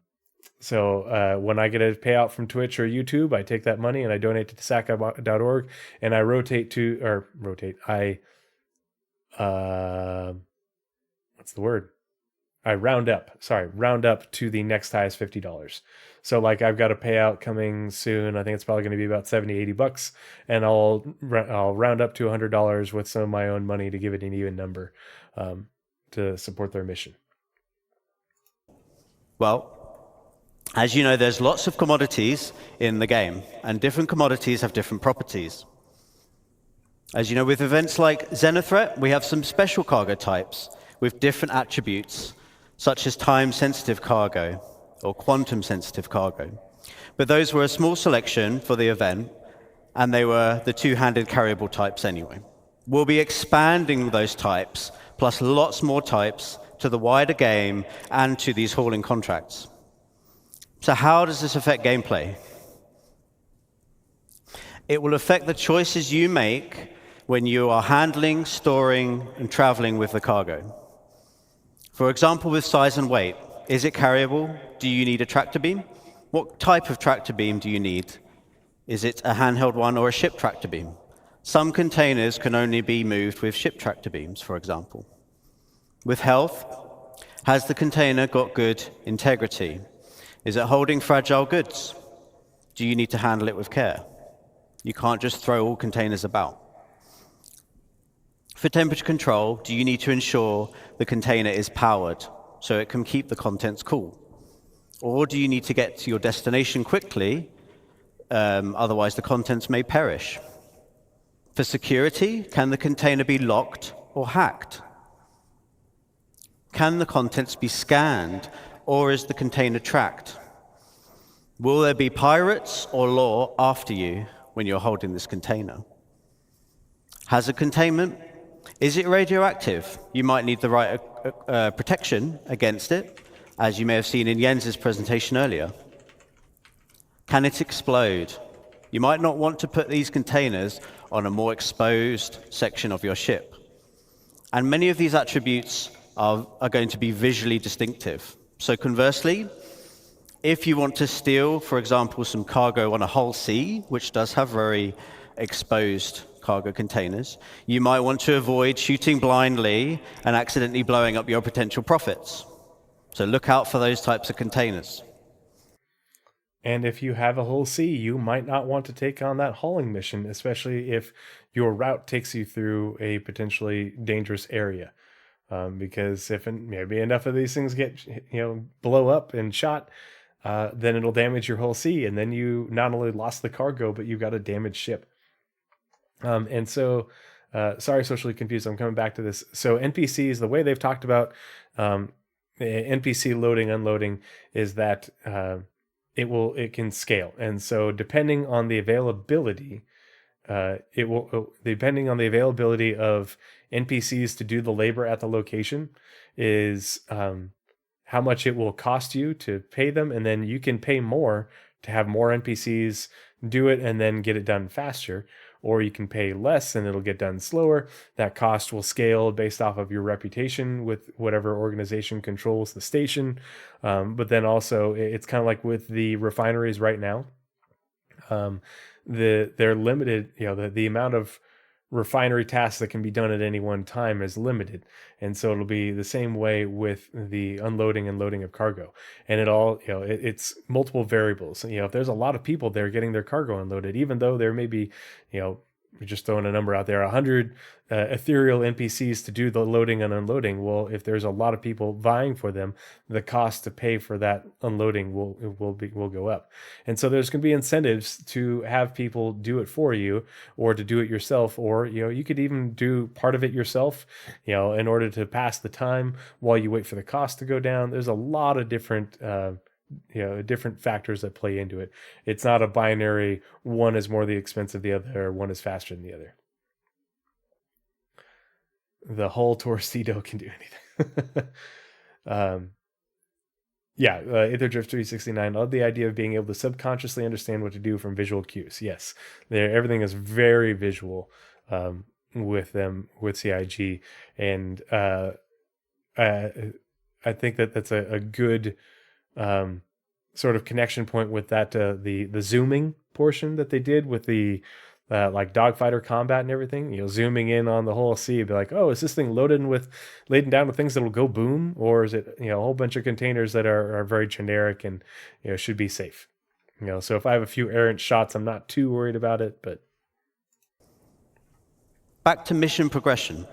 So when I get a payout from Twitch or YouTube, I take that money and I donate to stackup.org and I what's the word? I round up to the next highest $50. So like I've got a payout coming soon. I think it's probably going to be about $70-$80, and I'll round up to $100 with some of my own money to give it an even number to support their mission. Well, as you know, there's lots of commodities in the game, and different commodities have different properties. As you know, with events like Xenothreat, we have some special cargo types with different attributes, such as time-sensitive cargo or quantum-sensitive cargo. But those were a small selection for the event, and they were the two-handed carryable types anyway. We'll be expanding those types, plus lots more types, to the wider game and to these hauling contracts. So how does this affect gameplay? It will affect the choices you make when you are handling, storing, and traveling with the cargo. For example, with size and weight, is it carryable? Do you need a tractor beam? What type of tractor beam do you need? Is it a handheld one or a ship tractor beam? Some containers can only be moved with ship tractor beams, for example. With health, has the container got good integrity? Is it holding fragile goods? Do you need to handle it with care? You can't just throw all containers about. For temperature control, do you need to ensure the container is powered so it can keep the contents cool? Or do you need to get to your destination quickly, otherwise the contents may perish? For security, can the container be locked or hacked? Can the contents be scanned, or is the container tracked? Will there be pirates or law after you when you're holding this container? Hazard containment. Is it radioactive? You might need the right protection against it, as you may have seen in Jens's presentation earlier. Can it explode? You might not want to put these containers on a more exposed section of your ship. And many of these attributes are going to be visually distinctive. So conversely, if you want to steal, for example, some cargo on a whole sea, which does have very exposed cargo containers, you might want to avoid shooting blindly and accidentally blowing up your potential profits. So look out for those types of containers. And if you have a whole sea, you might not want to take on that hauling mission, especially if your route takes you through a potentially dangerous area. Because if maybe enough of these things get blow up and shot, then it'll damage your whole sea, and then you not only lost the cargo, but you've got a damaged ship. And so, sorry, socially confused. I'm coming back to this. So NPCs, the way they've talked about NPC loading, unloading, is that it can scale, and so depending on the availability, depending on the availability of NPCs to do the labor at the location, is how much it will cost you to pay them, and then you can pay more to have more NPCs do it and then get it done faster, or you can pay less and it'll get done slower. That cost will scale based off of your reputation with whatever organization controls the station. But then also, it's kind of like with the refineries right now. They're limited, the amount of refinery tasks that can be done at any one time is limited. And so it'll be the same way with the unloading and loading of cargo. And it's multiple variables. If there's a lot of people there getting their cargo unloaded, even though there may be, we're just throwing a number out there, 100 ethereal NPCs to do the loading and unloading. Well, if there's a lot of people vying for them, the cost to pay for that unloading will go up. And so there's going to be incentives to have people do it for you, or to do it yourself, or you could even do part of it yourself, in order to pass the time while you wait for the cost to go down. There's a lot of different different factors that play into it. It's not a binary, one is more the expensive the other, or one is faster than the other. The whole Torcido can do anything. Aetherdrift 369. Love the idea of being able to subconsciously understand what to do from visual cues. Yes, everything is very visual with CIG, and I think that's a good sort of connection point with that the zooming portion that they did with the like dogfighter combat and everything. Zooming in on the whole sea, be like, oh, is this thing laden down with things that will go boom, or is it a whole bunch of containers that are very generic and should be safe? So if I have a few errant shots, I'm not too worried about it. But back to mission progression,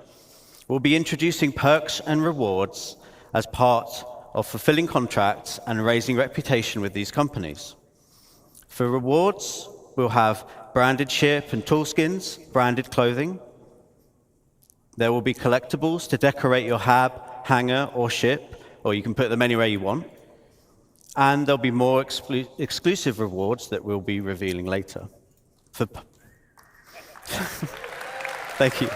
we'll be introducing perks and rewards as part of fulfilling contracts and raising reputation with these companies. For rewards, we'll have branded ship and tool skins, branded clothing. There will be collectibles to decorate your hab, hangar, or ship, or you can put them anywhere you want. And there'll be more exclusive rewards that we'll be revealing later. Thank you.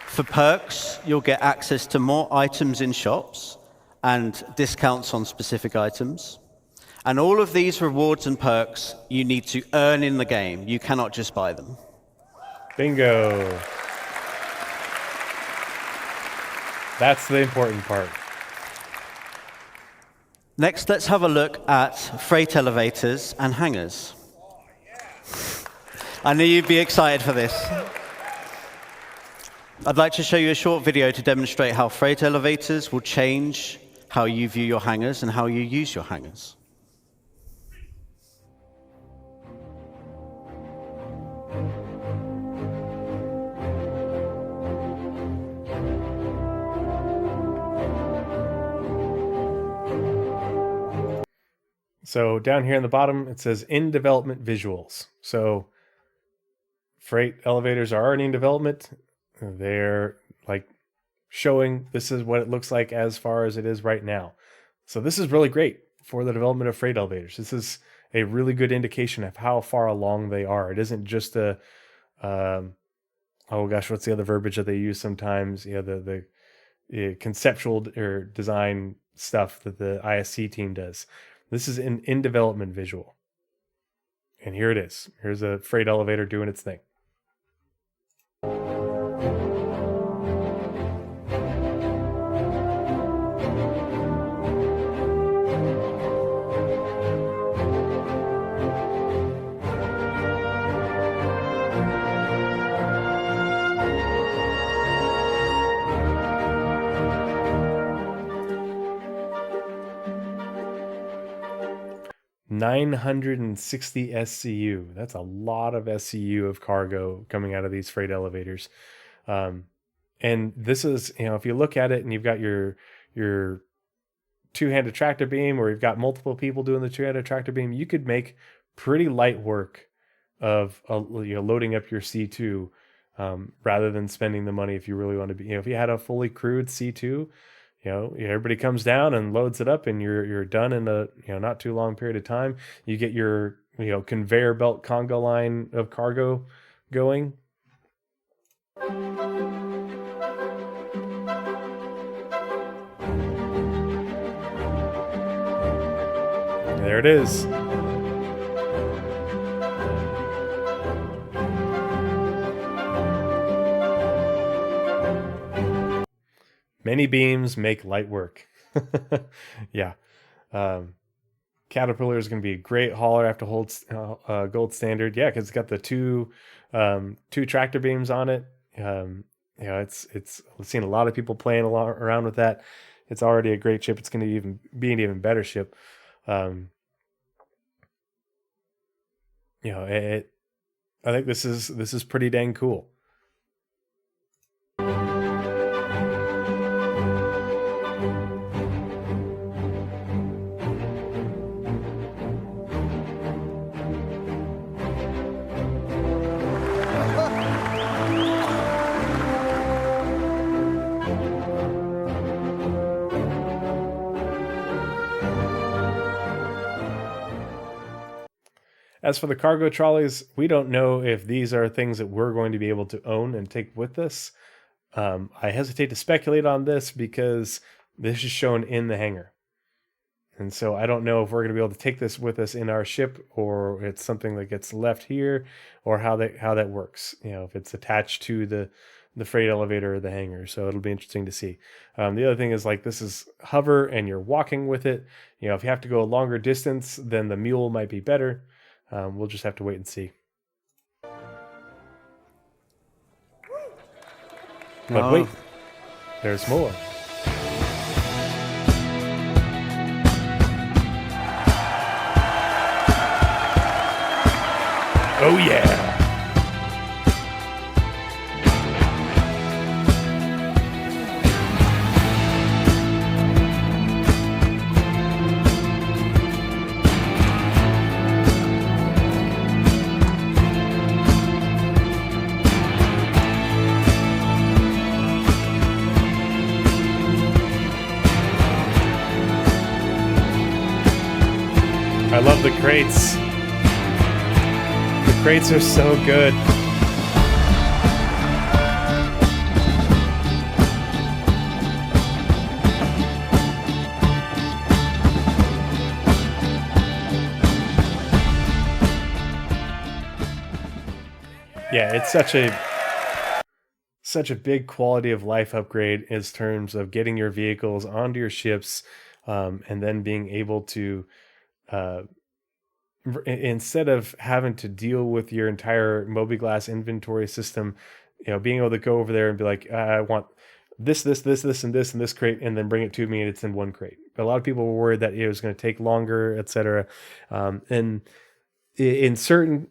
For perks, you'll get access to more items in shops and discounts on specific items. And all of these rewards and perks you need to earn in the game. You cannot just buy them. Bingo. That's the important part. Next, let's have a look at freight elevators and hangars. I knew you'd be excited for this. I'd like to show you a short video to demonstrate how freight elevators will change how you view your hangars and how you use your hangars. So down here in the bottom, it says in development visuals. So freight elevators are already in development. They're like showing this is what it looks like as far as it is right now. So this is really great for the development of freight elevators. This is a really good indication of how far along they are. It isn't just a, oh gosh, what's the other verbiage that they use sometimes? The conceptual or design stuff that the ISC team does. This is an in development visual. And here it is. Here's a freight elevator doing its thing. 960 SCU. That's a lot of SCU of cargo coming out of these freight elevators. And this is, if you look at it and you've got your two-handed tractor beam, or you've got multiple people doing the two-handed tractor beam, you could make pretty light work of loading up your C2, rather than spending the money if you really want to be. If you had a fully crewed C2, everybody comes down and loads it up, and you're done in a not too long period of time. You get your conveyor belt conga line of cargo going. There it is. Many beams make light work. Yeah. Caterpillar is going to be a great hauler after gold standard. Yeah, because it's got the two tractor beams on it. It's I've seen a lot of people playing around with that. It's already a great ship. It's going to be an even better ship. I think this is pretty dang cool. As for the cargo trolleys, we don't know if these are things that we're going to be able to own and take with us. I hesitate to speculate on this because this is shown in the hangar. And so I don't know if we're going to be able to take this with us in our ship, or it's something that gets left here, or how that works. If it's attached to the freight elevator or the hangar. So it'll be interesting to see. The other thing is, this is hover and you're walking with it. If you have to go a longer distance, then the mule might be better. We'll just have to wait and see. But wait, there's more. Oh yeah! I love the crates. The crates are so good. Yeah, it's such a big quality of life upgrade in terms of getting your vehicles onto your ships, and then being able to instead of having to deal with your entire Mobiglass inventory system, being able to go over there and be like, I want this, and this, and this crate, and then bring it to me, and it's in one crate. But a lot of people were worried that it was going to take longer, etc. And in certain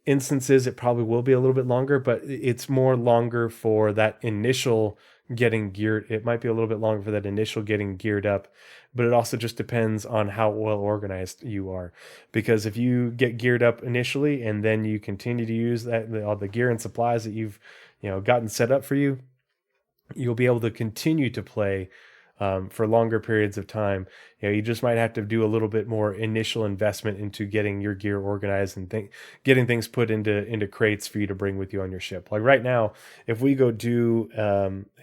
instances, it probably will be a little bit longer, but it's more longer for that initial getting geared. It might be a little bit longer for that initial getting geared up, but it also just depends on how well organized you are. Because if you get geared up initially and then you continue to use all the gear and supplies that you've gotten set up for you, you'll be able to continue to play for longer periods of time. You just might have to do a little bit more initial investment into getting your gear organized and getting things put into crates for you to bring with you on your ship. Like right now, if we go do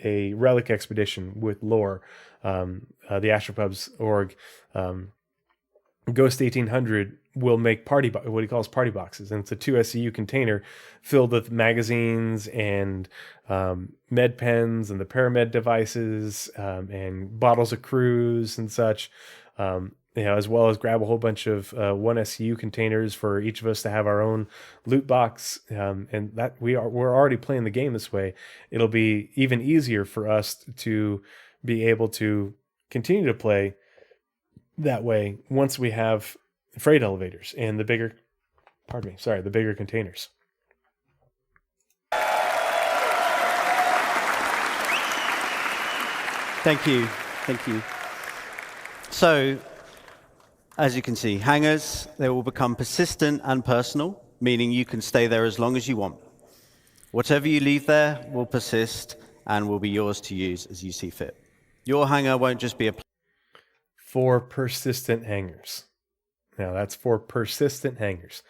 a relic expedition with Lore, the Astropubs org, Ghost 1800 will make what he calls party boxes, and it's a 2 SCU container filled with magazines and med pens and the paramed devices, and bottles of crews and such, as well as grab a whole bunch of 1 SCU containers for each of us to have our own loot box, and that we're already playing the game this way. It'll be even easier for us to be able to continue to play that way once we have freight elevators and the bigger, the bigger containers. Thank you. Thank you. So, as you can see, hangars, they will become persistent and personal, meaning you can stay there as long as you want. Whatever you leave there will persist and will be yours to use as you see fit. Your hangar won't just be a For persistent hangars. Now, that's for persistent hangars.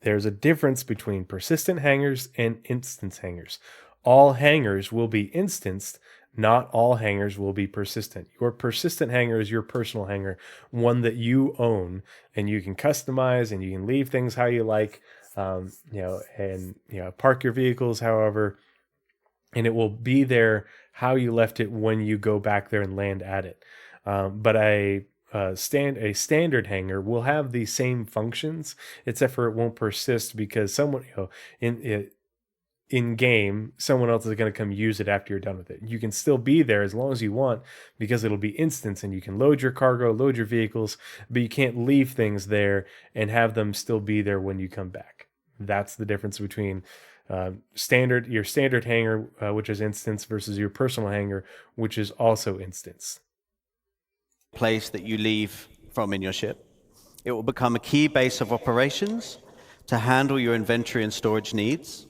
There's a difference between persistent hangars and instance hangars. All hangars will be instanced. Not all hangars will be persistent. Your persistent hangar is your personal hangar, one that you own, and you can customize and you can leave things how you like, park your vehicles however, and it will be there how you left it when you go back there and land at it. But a standard hangar will have the same functions, except for it won't persist because someone, in game, someone else is going to come use it after you're done with it. You can still be there as long as you want because it'll be instance and you can load your cargo, load your vehicles, but you can't leave things there and have them still be there when you come back. That's the difference between your standard hangar, which is instance, versus your personal hangar, which is also instance. place that you leave from in your ship. It will become a key base of operations to handle your inventory and storage needs,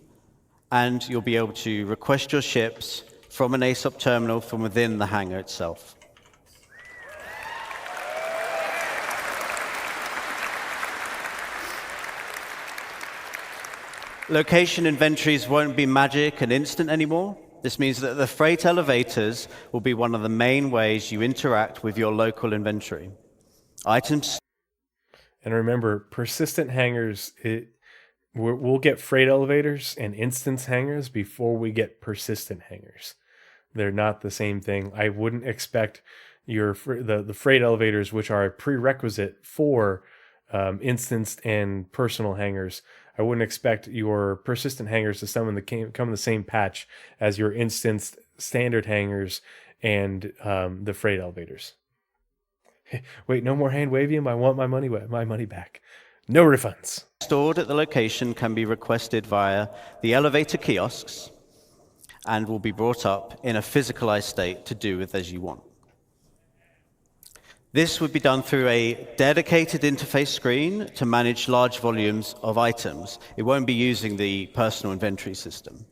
and you'll be able to request your ships from an ASOP terminal from within the hangar itself. Location inventories won't be magic and instant anymore. This means that the freight elevators will be one of the main ways you interact with your local inventory. Items. And remember, persistent hangars, we'll get freight elevators and instance hangars before we get persistent hangars. They're not the same thing. I wouldn't expect the freight elevators, which are a prerequisite for instanced and personal hangars. I wouldn't expect your persistent hangars to come in the same patch as your instanced standard hangars and the freight elevators. Wait, no more hand waving. I want my money back. No refunds. Stored at the location can be requested via the elevator kiosks and will be brought up in a physicalized state to do with as you want. This would be done through a dedicated interface screen to manage large volumes of items. It won't be using the personal inventory system.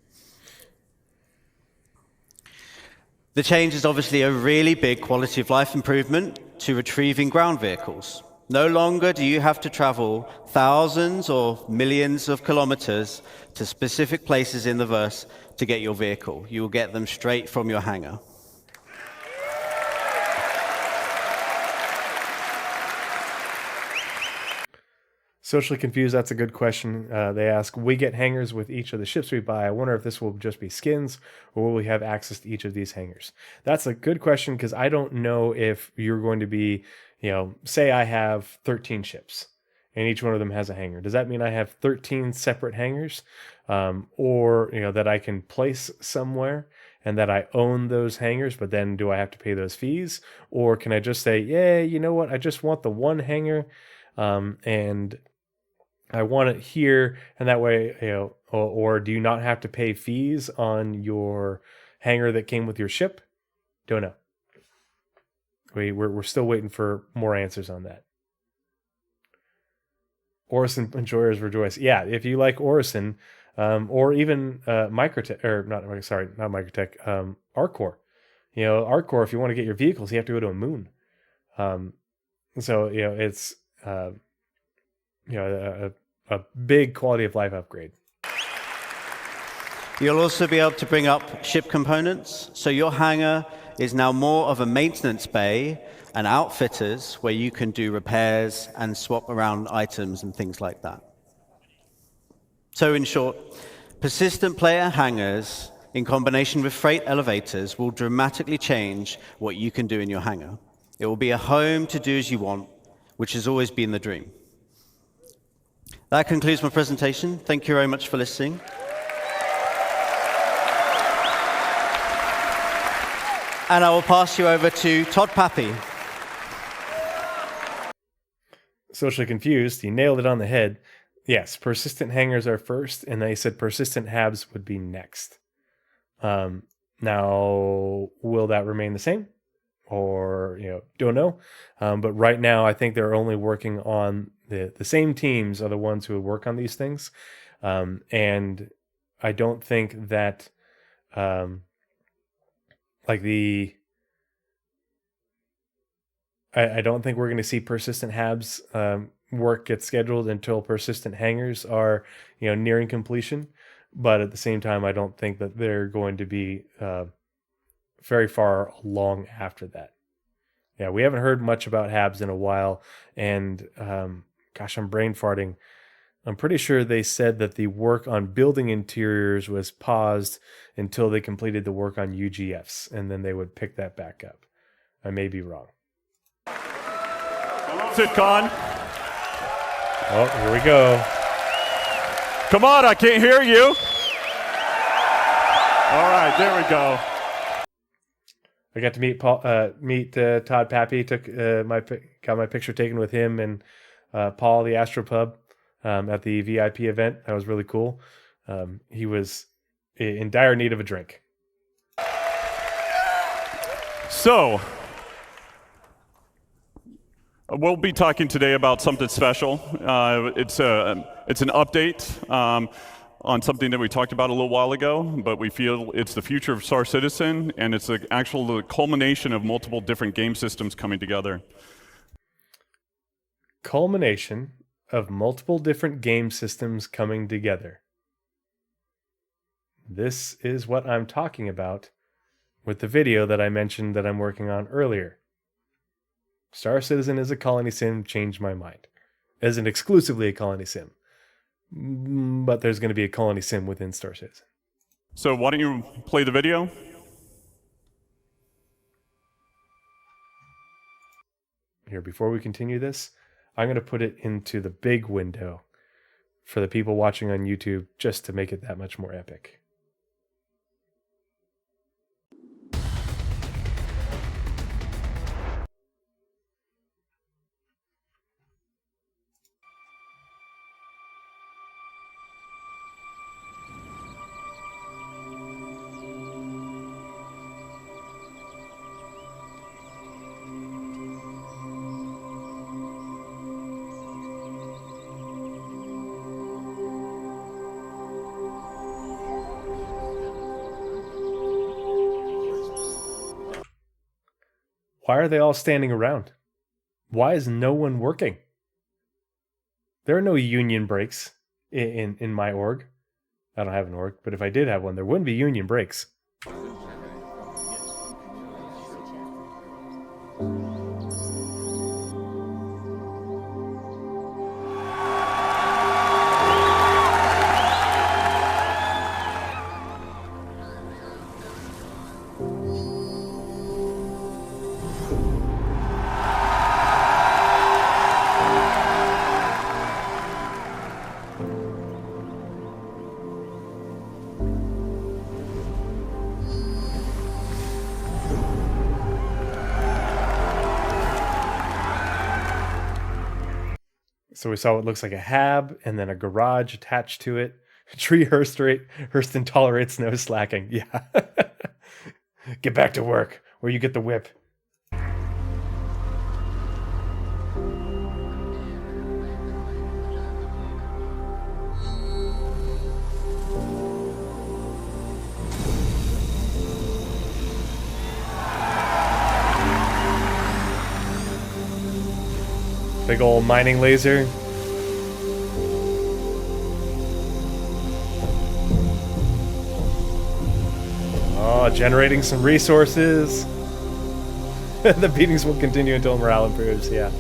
The change is obviously a really big quality of life improvement to retrieving ground vehicles. No longer do you have to travel thousands or millions of kilometers to specific places in the verse to get your vehicle. You will get them straight from your hangar. Socially confused, that's a good question. They ask, we get hangars with each of the ships we buy. I wonder if this will just be skins or will we have access to each of these hangars? That's a good question because I don't know if you're going to be, say I have 13 ships and each one of them has a hangar. Does that mean I have 13 separate hangars? Or that I can place somewhere and that I own those hangars, but then do I have to pay those fees? Or can I just say, yeah, you know what? I just want the one hangar and I want it here, and that way, or do you not have to pay fees on your hangar that came with your ship? Don't know. We're still waiting for more answers on that. Orison enjoyers rejoice. Yeah, if you like Orison, or even Microtech, or not Microtech, Arcor. Arcor, if you want to get your vehicles, you have to go to a moon. It's a big quality of life upgrade. You'll also be able to bring up ship components. So your hangar is now more of a maintenance bay and outfitters where you can do repairs and swap around items and things like that. So in short, persistent player hangars in combination with freight elevators will dramatically change what you can do in your hangar. It will be a home to do as you want, which has always been the dream. That concludes my presentation. Thank you very much for listening. And I will pass you over to Todd Pappy. socially confused, you nailed it on the head. Yes, persistent hangers are first, and they said persistent habs would be next. Now, will that remain the same? Or, don't know. But right now, I think they're only working on the same teams are the ones who would work on these things. And I don't think that, I don't think we're going to see persistent habs work get scheduled until persistent hangers are, nearing completion. But at the same time, I don't think that they're going to be very far along after that. Yeah, we haven't heard much about habs in a while, and gosh, I'm brain farting. I'm pretty sure they said that the work on building interiors was paused until they completed the work on UGFs, and then they would pick that back up. I may be wrong. CitizenCon. Oh, here we go. Come on, I can't hear you. All right, there we go. I got to meet Todd Pappy. Got my picture taken with him and Paul, the Astropub, at the VIP event. That was really cool. He was in dire need of a drink. So, we'll be talking today about something special. It's an update on something that we talked about a little while ago, but we feel it's the future of Star Citizen, and it's the culmination of multiple different game systems coming together. Culmination of multiple different game systems coming together. This is what I'm talking about with the video that I mentioned that I'm working on earlier. Star Citizen as a colony sim changed my mind. Isn't exclusively a colony sim, but there's going to be a colony sim within Star Citizen. So why don't you play the video? Here, before we continue this, I'm going to put it into the big window for the people watching on YouTube just to make it that much more epic. Why are they all standing around? Why is no one working? There are no union breaks in my org. I don't have an org, but if I did have one, there wouldn't be union breaks. So we saw what looks like a hab and then a garage attached to it. Tree Hurston tolerates no slacking. Yeah. Get back to work or you get the whip. Big old mining laser. Oh, generating some resources. The beatings will continue until morale improves, yeah.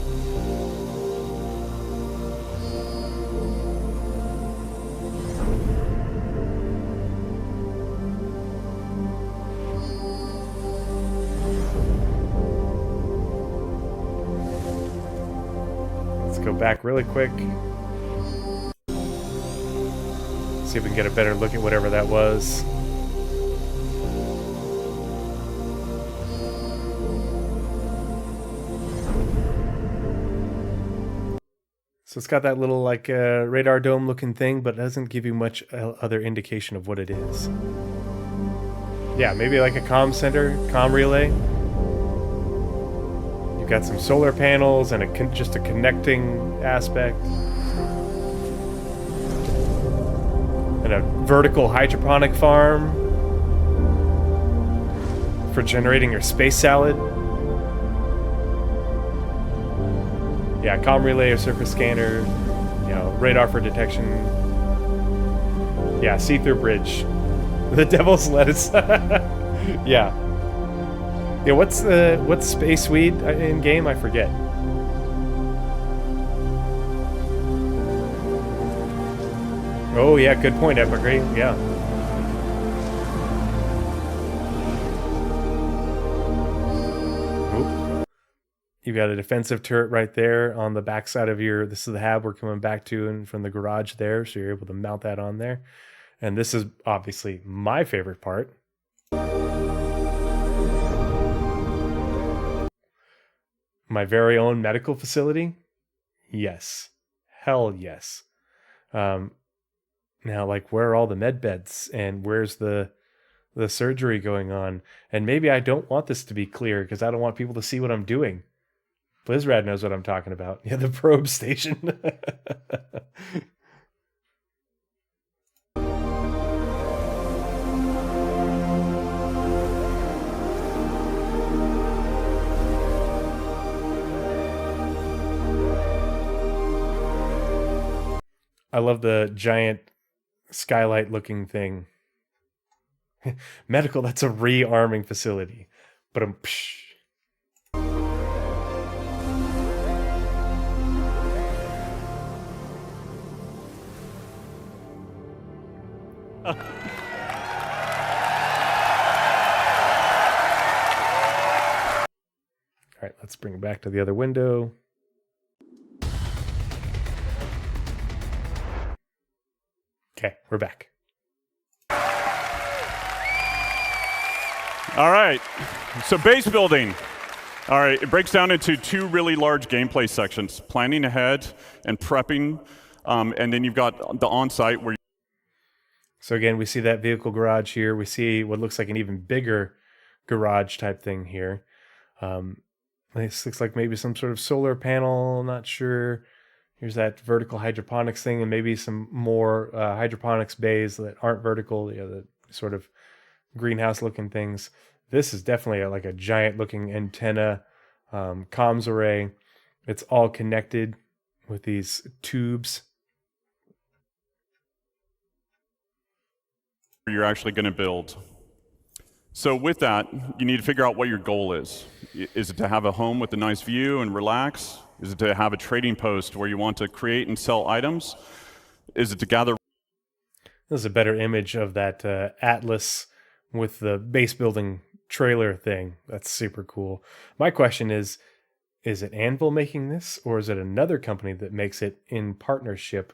Go back really quick. See if we can get a better look at whatever that was. So it's got that little like radar dome looking thing, but it doesn't give you much other indication of what it is. Yeah, maybe like a comm center, comm relay. You've got some solar panels and just a connecting aspect. And a vertical hydroponic farm for generating your space salad. Yeah, comm relay or surface scanner, radar for detection. Yeah, see-through bridge. The devil's lettuce. Yeah. Yeah, what's space weed in game? I forget. Oh yeah, good point, Epicrate. Yeah. You've got a defensive turret right there on the backside of this is the hab we're coming back to and from the garage there, so you're able to mount that on there. And this is obviously my favorite part. My very own medical facility? Yes. Hell yes. Now, like, where are all the med beds and where's the surgery going on? And maybe I don't want this to be clear because I don't want people to see what I'm doing. Blizzrad knows what I'm talking about. Yeah, the probe station. I love the giant skylight looking thing. Medical, that's a rearming facility. But all right, let's bring it back to the other window. Okay, we're back. All right, so base building. All right, it breaks down into two really large gameplay sections, planning ahead and prepping, and then you've got the on-site where So again, we see that vehicle garage here. We see what looks like an even bigger garage type thing here. This looks like maybe some sort of solar panel, not sure. Here's that vertical hydroponics thing and maybe some more hydroponics bays that aren't vertical, the sort of greenhouse looking things. This is definitely like a giant looking antenna, comms array. It's all connected with these tubes. you're actually going to build. So with that, you need to figure out what your goal is. Is it to have a home with a nice view and relax? Is it to have a trading post where you want to create and sell items? Is it to gather? This is a better image of that Atlas with the base building trailer thing. That's super cool. My question is it Anvil making this, or is it another company that makes it in partnership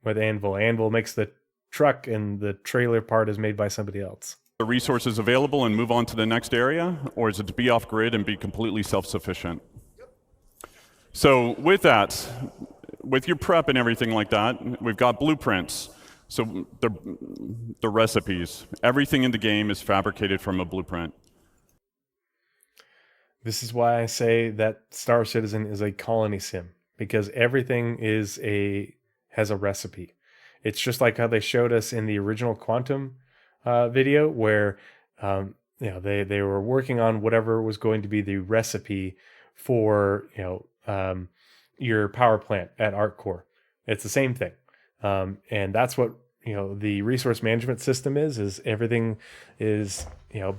with Anvil? Anvil makes the truck and the trailer part is made by somebody else. The resources available and move on to the next area, or is it to be off grid and be completely self-sufficient? So with that, with your prep and everything like that, we've got blueprints. So the recipes, everything in the game is fabricated from a blueprint. This is why I say that Star Citizen is a colony sim, because everything has a recipe. It's just like how they showed us in the original Quantum video, where they were working on whatever was going to be the recipe for your power plant at ArcCore. It's the same thing, and that's what the resource management system is everything is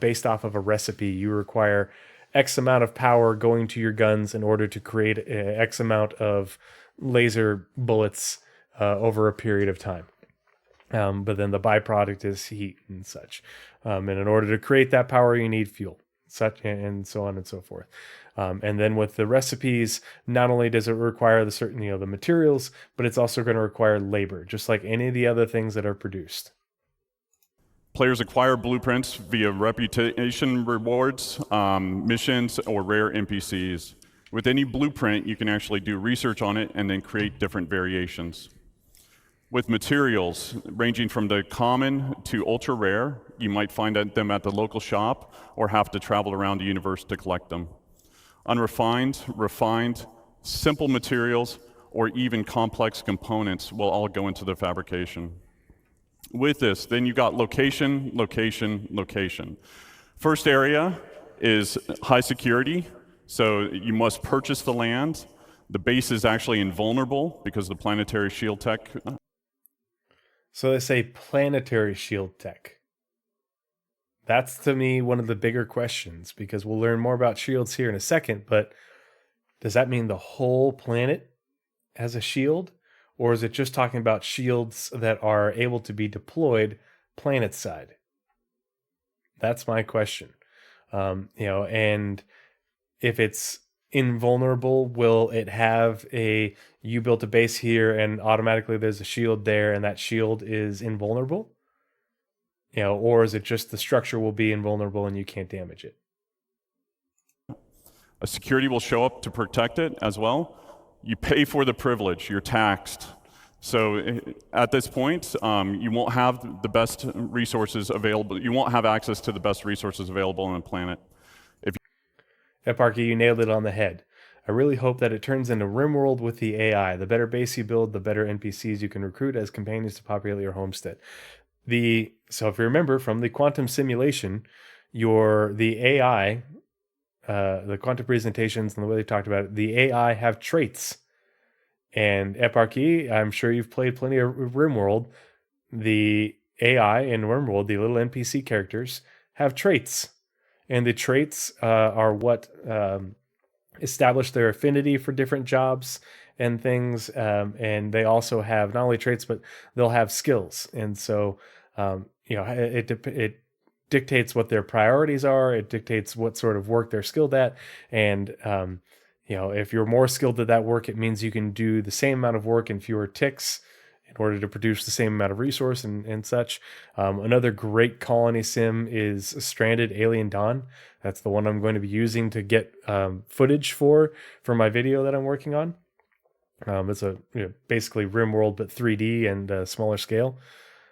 based off of a recipe. You require X amount of power going to your guns in order to create X amount of laser bullets over a period of time. But then the byproduct is heat and such. And in order to create that power, you need fuel, such and so on and so forth. And then with the recipes, not only does it require the certain, the materials, but it's also going to require labor, just like any of the other things that are produced. Players acquire blueprints via reputation rewards, missions, or rare NPCs. With any blueprint, you can actually do research on it and then create different variations. With materials ranging from the common to ultra rare, you might find them at the local shop or have to travel around the universe to collect them. Unrefined, refined, simple materials, or even complex components will all go into the fabrication. With this, then you've got location, location, location. First area is high security, so you must purchase the land. The base is actually invulnerable because of the planetary shield tech. So they say planetary shield tech. That's, to me, one of the bigger questions, because we'll learn more about shields here in a second, but does that mean the whole planet has a shield? Or is it just talking about shields that are able to be deployed planet-side? That's my question. And if it's invulnerable, will it have you built a base here and automatically there's a shield there and that shield is invulnerable? Or is it just the structure will be invulnerable and you can't damage it? A security will show up to protect it as well. You pay for the privilege, you're taxed. So at this point, you won't have the best resources available. You won't have access to the best resources available on the planet. Eparchy, you nailed it on the head. I really hope that it turns into RimWorld with the AI. The better base you build, the better NPCs you can recruit as companions to populate your homestead. So if you remember from the quantum simulation, the AI, the quantum presentations and the way they talked about it, the AI have traits. And Eparchy, I'm sure you've played plenty of RimWorld. The AI in RimWorld, the little NPC characters, have traits. And the traits are what establish their affinity for different jobs and things. And they also have not only traits, but they'll have skills. And so, it dictates what their priorities are. It dictates what sort of work they're skilled at. And, if you're more skilled at that work, it means you can do the same amount of work in fewer ticks in order to produce the same amount of resource and such. Another great colony sim is Stranded Alien Dawn. That's the one I'm going to be using to get footage for my video that I'm working on. It's basically RimWorld, but 3D and smaller scale.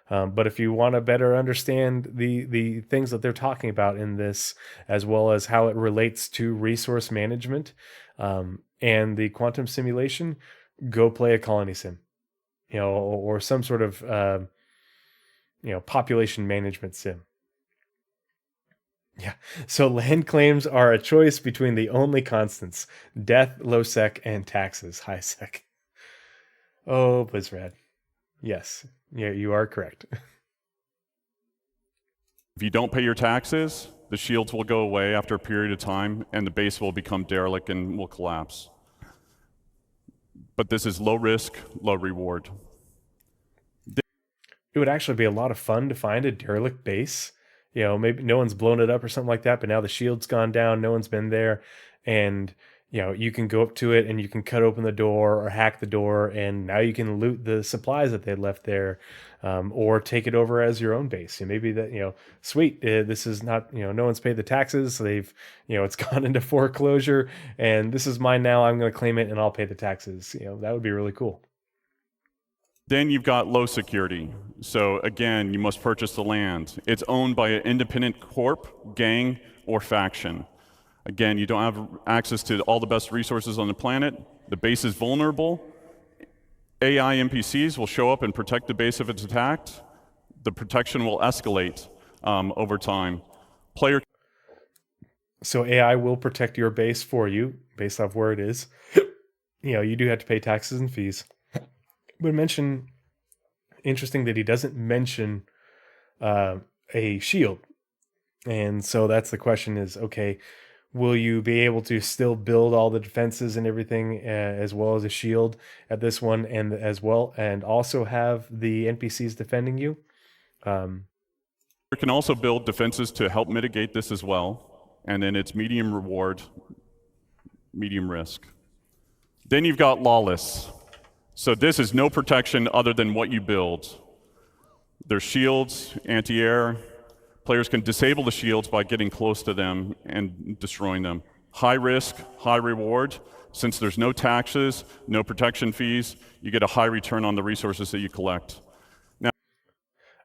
But if you want to better understand the things that they're talking about in this, as well as how it relates to resource management and the quantum simulation, go play a colony sim, or some sort of population management sim. Yeah. So land claims are a choice between the only constants: death, low sec, and taxes, high sec. Oh, Blizzrad. Yes. Yeah, you are correct. If you don't pay your taxes, the shields will go away after a period of time, and the base will become derelict and will collapse. But this is low risk, low reward. It would actually be a lot of fun to find a derelict base. Maybe no one's blown it up or something like that, but now the shield's gone down, no one's been there, and you can go up to it and you can cut open the door or hack the door, and now you can loot the supplies that they left there, or take it over as your own base. Maybe that, sweet, this is not, no one's paid the taxes, so they've, it's gone into foreclosure, and this is mine now, I'm going to claim it and I'll pay the taxes. That would be really cool. Then you've got low security. So again, you must purchase the land. It's owned by an independent corp, gang, or faction. Again, you don't have access to all the best resources on the planet. The base is vulnerable. AI NPCs will show up and protect the base if it's attacked. The protection will escalate over time. So AI will protect your base for you based off where it is. You do have to pay taxes and fees. But interesting that he doesn't mention a shield. And so that's the question is, okay, will you be able to still build all the defenses and everything as well as a shield at this one, and also have the NPCs defending you? You can also build defenses to help mitigate this as well. And then it's medium reward, medium risk. Then you've got lawless. So this is no protection other than what you build. There's shields, anti-air. Players can disable the shields by getting close to them and destroying them. High risk, high reward. Since there's no taxes, no protection fees, you get a high return on the resources that you collect.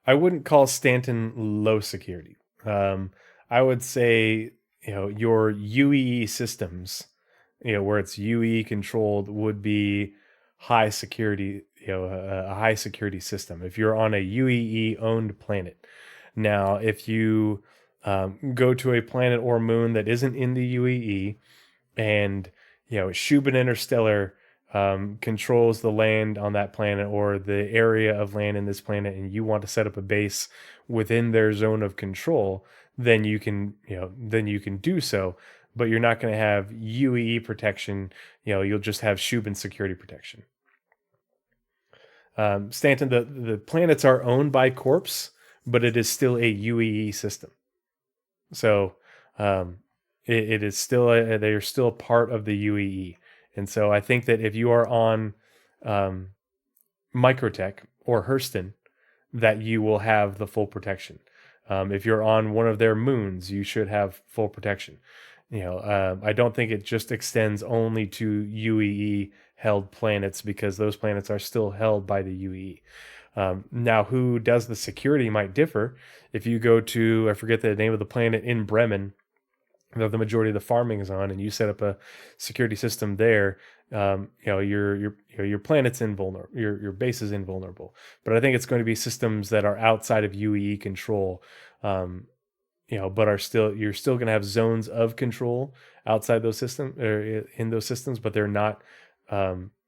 I wouldn't call Stanton low security. I would say, your UEE systems, where it's UE controlled, would be high security, a high security system. If you're on a UEE owned planet. Now, if you go to a planet or moon that isn't in the UEE, and Shubin Interstellar controls the land on that planet or the area of land in this planet, and you want to set up a base within their zone of control, then you can do so. But you're not going to have UEE protection. You'll just have Shubin security protection. Stanton, the planets are owned by Corps, but it is still a UEE system. So it is still they are still part of the UEE. And so I think that if you are on Microtech or Hurston, that you will have the full protection. If you're on one of their moons, you should have full protection. I don't think it just extends only to UEE held planets, because those planets are still held by the UEE. Now, who does the security might differ. If you go to, I forget the name of the planet in Bremen, that the majority of the farming is on, and you set up a security system there, your planet's invulnerable, your base is invulnerable. But I think it's going to be systems that are outside of UEE control, but you're still going to have zones of control outside those systems or in those systems, but they're not.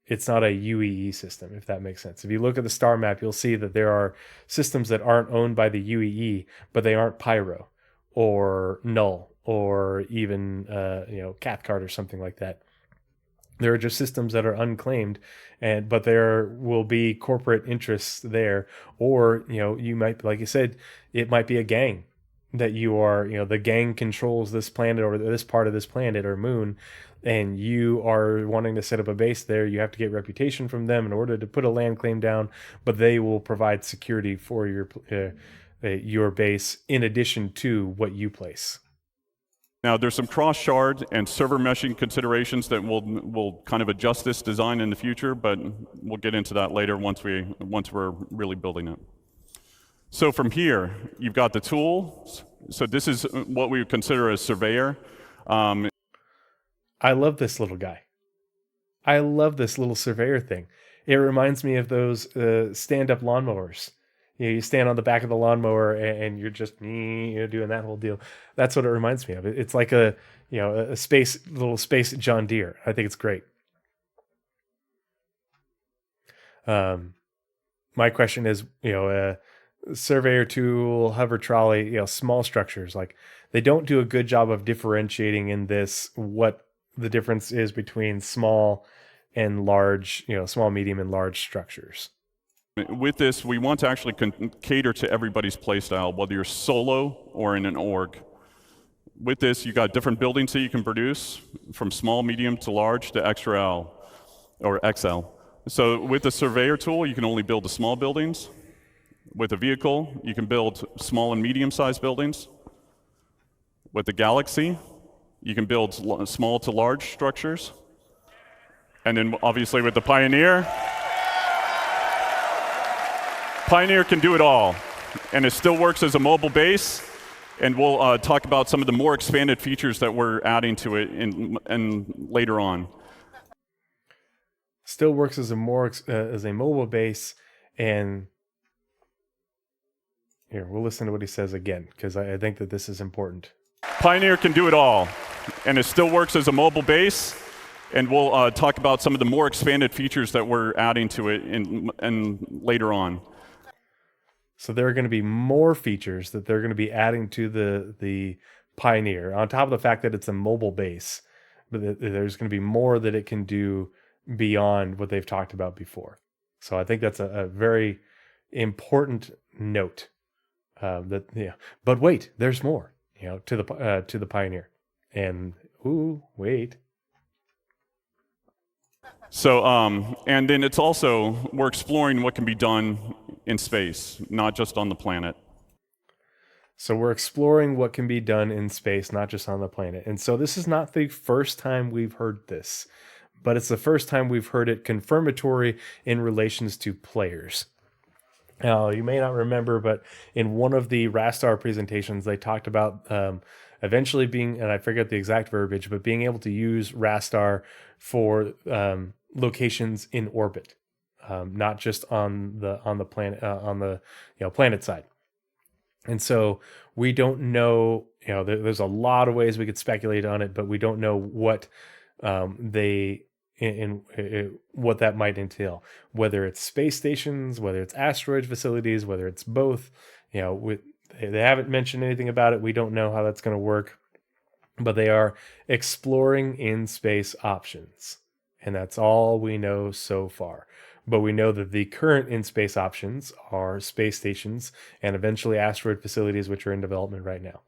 It's not a UEE system, if that makes sense. If you look at the star map, you'll see that there are systems that aren't owned by the UEE, but they aren't Pyro or Null or even Cathcart or something like that. There are just systems that are unclaimed, but there will be corporate interests there, or you might, like you said, it might be a gang that you are. The gang controls this planet or this part of this planet or moon, and you are wanting to set up a base there. You have to get reputation from them in order to put a land claim down, but they will provide security for your base in addition to what you place. Now, there's some cross-shard and server meshing considerations that will kind of adjust this design in the future, but we'll get into that later once we're really building it. So from here, you've got the tools. So this is what we would consider a surveyor. I love this little guy. I love this little surveyor thing. It reminds me of those stand-up lawnmowers. You stand on the back of the lawnmower and you're just doing that whole deal. That's what it reminds me of. It's like a little space John Deere. I think it's great. My question is, surveyor tool, hover trolley, small structures, like they don't do a good job of differentiating in this what the difference is between small and large, small, medium, and large structures. With this, we want to actually cater to everybody's playstyle, whether you're solo or in an org. With this, you got different buildings that you can produce, from small, medium to large to XL or XL. So with the surveyor tool, you can only build the small buildings. With a vehicle, you can build small and medium-sized buildings. With the Galaxy, you can build small to large structures. And then obviously with the Pioneer, Pioneer can do it all, and it still works as a mobile base, and we'll talk about some of the more expanded features that we're adding to it and later on. Still works as a mobile base, and here, we'll listen to what he says again, because I think that this is important. Pioneer can do it all, and it still works as a mobile base, and we'll talk about some of the more expanded features that we're adding to it and later on. So there are going to be more features that they're going to be adding to the Pioneer, on top of the fact that it's a mobile base, but there's going to be more that it can do beyond what they've talked about before. So I think that's a very important note. But wait, there's more, to the Pioneer, and wait. So, and then it's also, we're exploring what can be done in space, not just on the planet. So we're exploring what can be done in space, not just on the planet. And so this is not the first time we've heard this, but it's the first time we've heard it confirmatory in relations to players. Now, you may not remember, but in one of the Rastar presentations, they talked about eventually being, and I forget the exact verbiage, but being able to use Rastar for locations in orbit, not just on the planet on the planet side. And so we don't know, there's a lot of ways we could speculate on it, but we don't know what they in what that might entail, whether it's space stations, whether it's asteroid facilities, whether it's both. They haven't mentioned anything about it. We don't know how that's going to work, but they are exploring in space options. And that's all we know so far. But we know that the current in space options are space stations and eventually asteroid facilities, which are in development right now.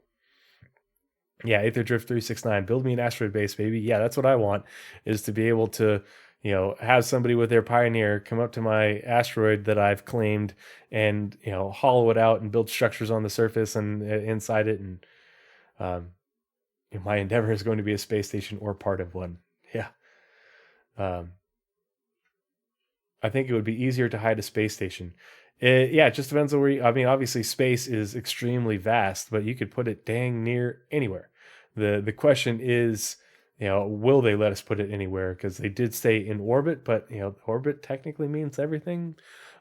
Yeah, Aetherdrift 369, build me an asteroid base, baby. Yeah, that's what I want, is to be able to, have somebody with their Pioneer come up to my asteroid that I've claimed and, hollow it out and build structures on the surface and inside it. And my endeavor is going to be a space station or part of one. Yeah. I think it would be easier to hide a space station. It just depends on where obviously space is extremely vast, but you could put it dang near anywhere. The question is, will they let us put it anywhere? Because they did stay in orbit, but orbit technically means everything.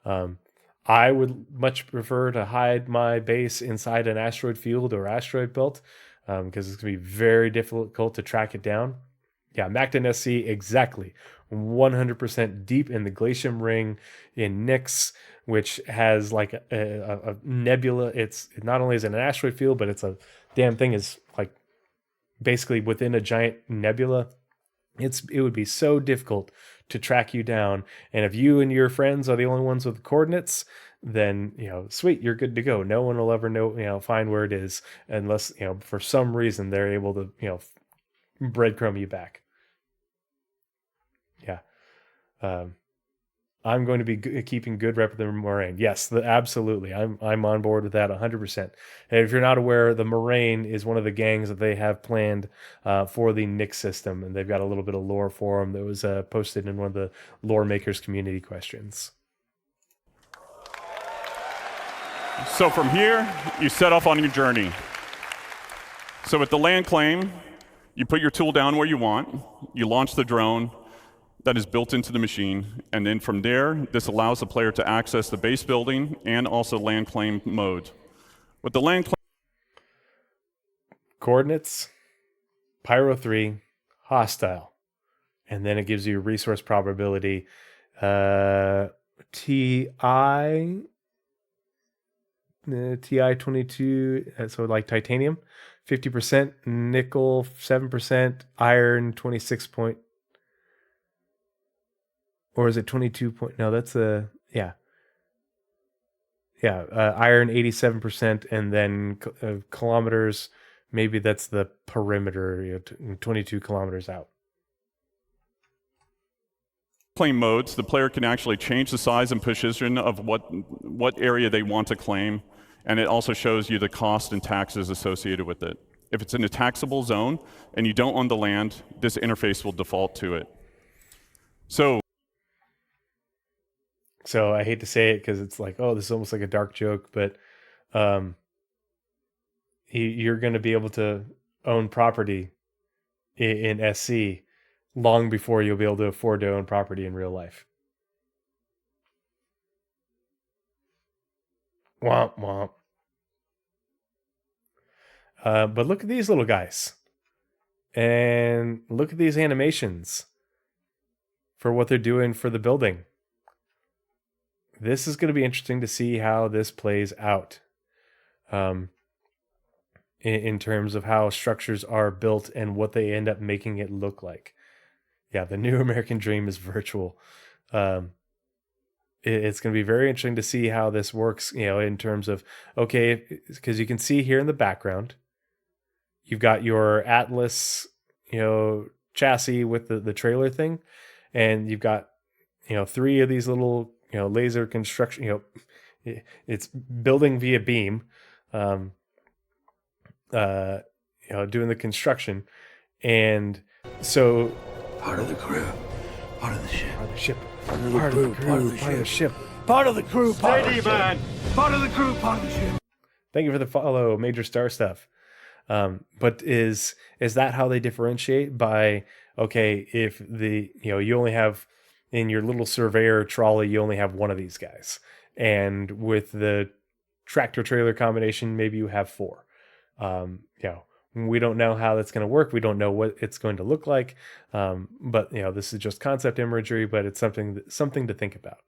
I would much prefer to hide my base inside an asteroid field or asteroid belt, because it's going to be very difficult to track it down. Yeah, Macton SC, exactly. 100% deep in the Glacium Ring in Nix, which has like a nebula. It's not only is it an asteroid field, but it's a damn thing is like basically within a giant nebula. It would be so difficult to track you down. And if you and your friends are the only ones with the coordinates, then sweet, you're good to go. No one will ever know, find where it is unless for some reason they're able to breadcrumb you back. Yeah. I'm going to be keeping good rep of the Moraine. Yes, absolutely. I'm on board with that 100%. And if you're not aware, the Moraine is one of the gangs that they have planned for the Nix system, and they've got a little bit of lore for them that was posted in one of the lore makers community questions. So from here, you set off on your journey. So with the land claim, you put your tool down where you want, you launch the drone that is built into the machine, and then from there, this allows the player to access the base building and also land claim mode. With the land claim coordinates, Pyro 3, hostile, and then it gives you resource probability, TI22, so like titanium, 50%, nickel, 7%, iron, 26 point, or is it 22 point? No, that's iron 87%, and then kilometers, maybe that's the perimeter, 22 kilometers out. claim modes, the player can actually change the size and position of what area they want to claim, and it also shows you the cost and taxes associated with it. If it's in a taxable zone and you don't own the land, this interface will default to it. So I hate to say it because it's like, oh, this is almost like a dark joke, but you're going to be able to own property in SC long before you'll be able to afford to own property in real life. Womp womp. But look at these little guys. And look at these animations for what they're doing for the building. This is going to be interesting to see how this plays out in terms of how structures are built and what they end up making it look like. Yeah, the new American dream is virtual. It's going to be very interesting to see how this works, in terms of, okay, because you can see here in the background, you've got your Atlas, chassis with the trailer thing, and you've got, 3 of these little, laser construction, it's building via beam, doing the construction. And so Part of the crew, part of the ship. part of the ship, Part of the crew, part of the part of the ship. ship. Part of the crew, part of the ship. Part of the crew, part of the ship. Thank you for the follow, Major Star Stuff. But is that how they differentiate? By, okay, if you only have in your little surveyor trolley, you only have one of these guys, and with the tractor trailer combination, maybe you have four. We don't know how that's going to work. We don't know what it's going to look like. But this is just concept imagery, but it's something to think about.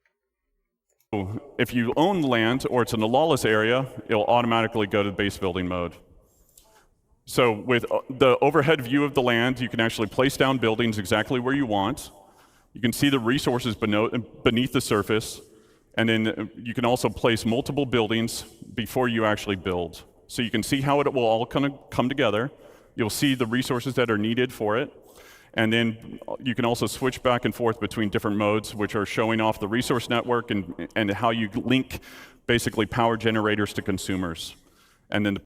If you own land or it's in a lawless area, it'll automatically go to base building mode. So with the overhead view of the land, you can actually place down buildings exactly where you want. You can see the resources beneath the surface, and then you can also place multiple buildings before you actually build. So you can see how it will all kind of come together. You'll see the resources that are needed for it. And then you can also switch back and forth between different modes, which are showing off the resource network and how you link basically power generators to consumers. And then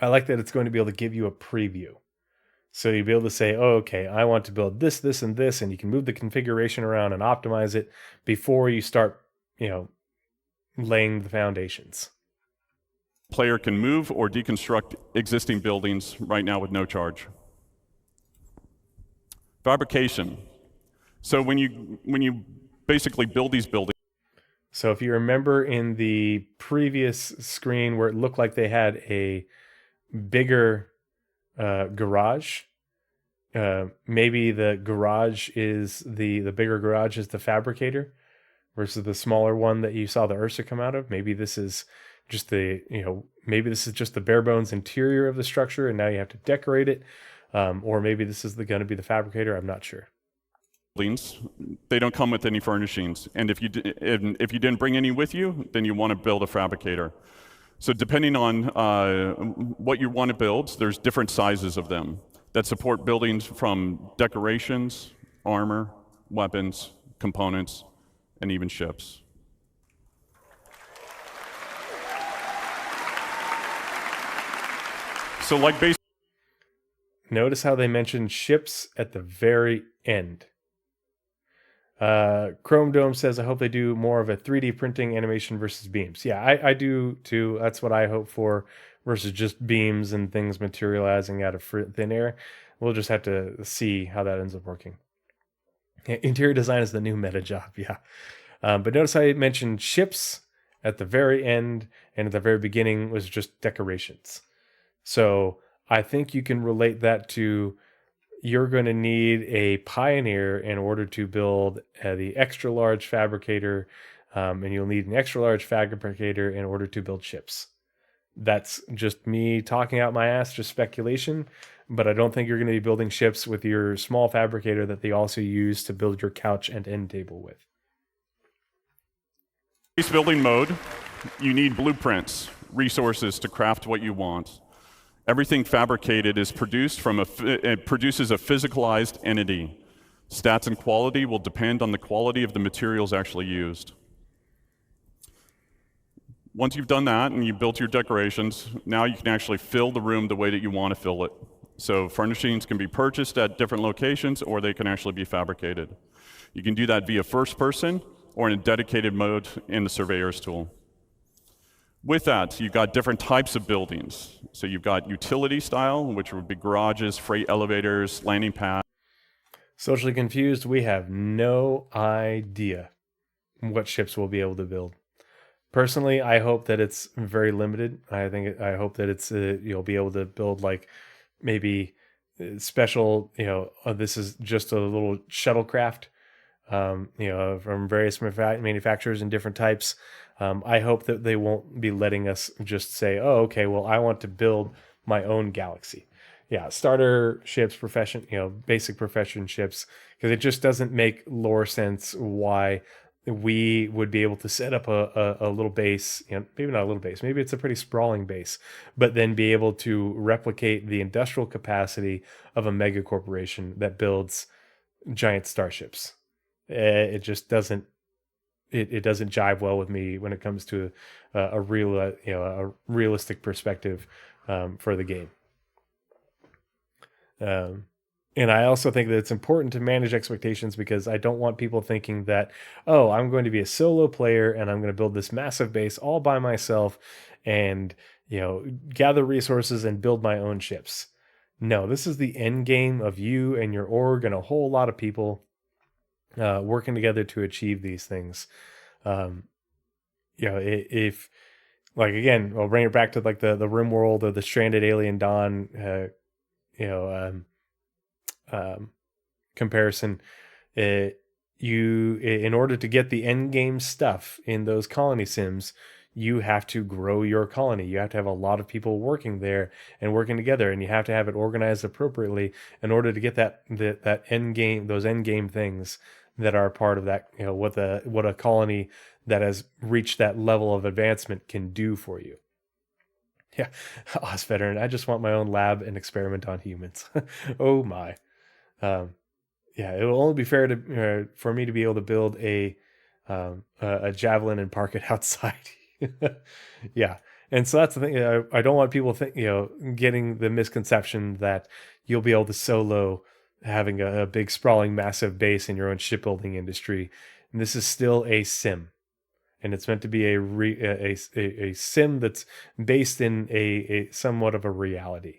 I like that it's going to be able to give you a preview. So you'll be able to say, oh, okay, I want to build this, this, and this, and you can move the configuration around and optimize it before you start, laying the foundations. player can move or deconstruct existing buildings right now with no charge. Fabrication. So when you basically build these buildings, So if you remember in the previous screen where it looked like they had a bigger garage, maybe the garage is the bigger garage is the fabricator versus the smaller one that you saw the Ursa come out of. Maybe this is just maybe this is just the bare bones interior of the structure, and now you have to decorate it, or maybe this is going to be the fabricator. I'm not sure. They don't come with any furnishings, and if you didn't bring any with you, then you want to build a fabricator. So depending on what you want to build, there's different sizes of them that support buildings from decorations, armor, weapons, components, and even ships. So Notice how they mentioned ships at the very end. Chrome Dome says, I hope they do more of a 3D printing animation versus beams. Yeah, I do too. That's what I hope for, versus just beams and things materializing out of thin air. We'll just have to see how that ends up working. Interior design is the new meta job, yeah. But notice I mentioned ships at the very end, and at the very beginning was just decorations. So I think you can relate that to, you're going to need a pioneer in order to build the extra large fabricator, and you'll need an extra large fabricator in order to build ships. That's just me talking out my ass, just speculation, but I don't think you're going to be building ships with your small fabricator that they also use to build your couch and end table with. base building mode, you need blueprints, resources to craft what you want. Everything fabricated is produced it produces a physicalized entity. Stats and quality will depend on the quality of the materials actually used. Once you've done that and you've built your decorations, now you can actually fill the room the way that you want to fill it. So furnishings can be purchased at different locations, or they can actually be fabricated. You can do that via first person or in a dedicated mode in the Surveyor's tool. With that, you've got different types of buildings. So you've got utility style, which would be garages, freight elevators, landing pads. Socially confused, we have no idea what ships we'll be able to build. Personally, I hope that it's very limited. I hope that it's you'll be able to build like maybe special. This is just a little shuttlecraft. From various manufacturers and different types. I hope that they won't be letting us just say, "Oh, okay, well, I want to build my own galaxy." Yeah, starter ships, basic profession ships, because it just doesn't make lore sense why we would be able to set up a little base, maybe not a little base, maybe it's a pretty sprawling base, but then be able to replicate the industrial capacity of a mega corporation that builds giant starships. It just doesn't. It doesn't jive well with me when it comes to a realistic perspective for the game. Um, and I also think that it's important to manage expectations because I don't want people thinking that, oh, I'm going to be a solo player and I'm going to build this massive base all by myself and, gather resources and build my own ships. No, this is the end game of you and your org and a whole lot of people working together to achieve these things. Um, if like again, I'll bring it back to like the Rim World or the Stranded Alien Dawn, you know, comparison. In order to get the end game stuff in those colony sims, you have to grow your colony. You have to have a lot of people working there and working together, and you have to have it organized appropriately in order to get that end game, those end game things that are part of that. What a colony that has reached that level of advancement can do for you. Yeah, Oz veteran. I just want my own lab and experiment on humans. Oh my. Yeah, it will only be fair to for me to be able to build a javelin and park it outside. Yeah, and so that's the thing. I don't want people getting the misconception that you'll be able to solo having a big sprawling massive base in your own shipbuilding industry. And this is still a sim, and it's meant to be a sim that's based in a somewhat of a reality.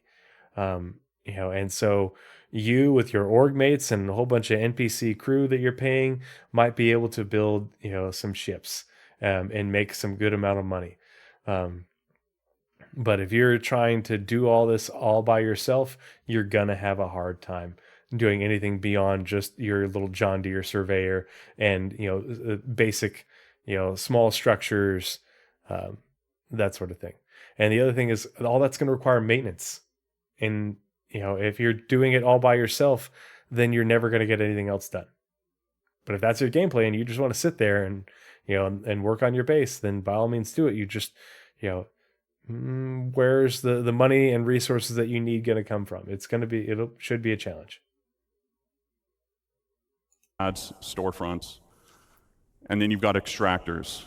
And so you with your org mates and a whole bunch of NPC crew that you're paying might be able to build, some ships and make some good amount of money. But if you're trying to do all this all by yourself, you're gonna have a hard time doing anything beyond just your little John Deere surveyor and basic, small structures, that sort of thing. And the other thing is all that's going to require maintenance. And if you're doing it all by yourself, then you're never going to get anything else done. But if that's your gameplay and you just want to sit there and and work on your base, then by all means do it. You just where's the money and resources that you need going to come from? It should be a challenge. Ads, storefronts, and then you've got extractors.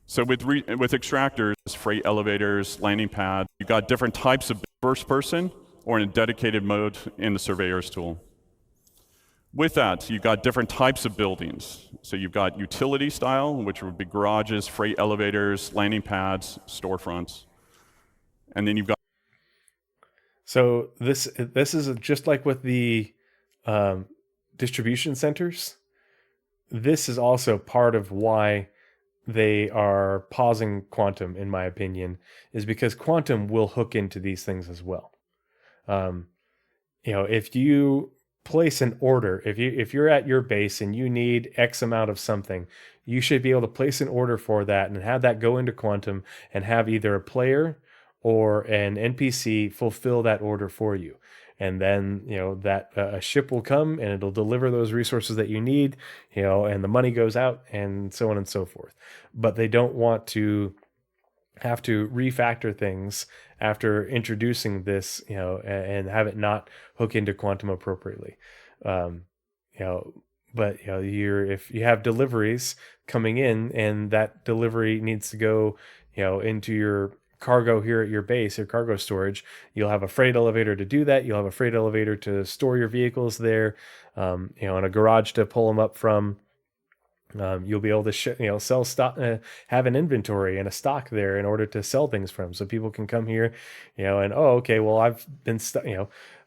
So with extractors, freight elevators, landing pads, you've got different types of first person or in a dedicated mode in the surveyor's tool. With that, you've got different types of buildings. So you've got utility style, which would be garages, freight elevators, landing pads, storefronts. And then you've got... So this is just like with the distribution centers. This is also part of why they are pausing Quantum, in my opinion, is because Quantum will hook into these things as well. If you place an order, if you're at your base and you need X amount of something, you should be able to place an order for that and have that go into Quantum and have either a player or an NPC fulfill that order for you. And then, that a ship will come and it'll deliver those resources that you need, and the money goes out and so on and so forth. But they don't want to have to refactor things after introducing this, and have it not hook into Quantum appropriately. But if you have deliveries coming in and that delivery needs to go, into your cargo here at your base, your cargo storage, you'll have a freight elevator to do that. You'll have a freight elevator to store your vehicles there, and a garage to pull them up from. You'll be able to sell stock, have an inventory and a stock there in order to sell things from, so people can come here, and okay, well I've been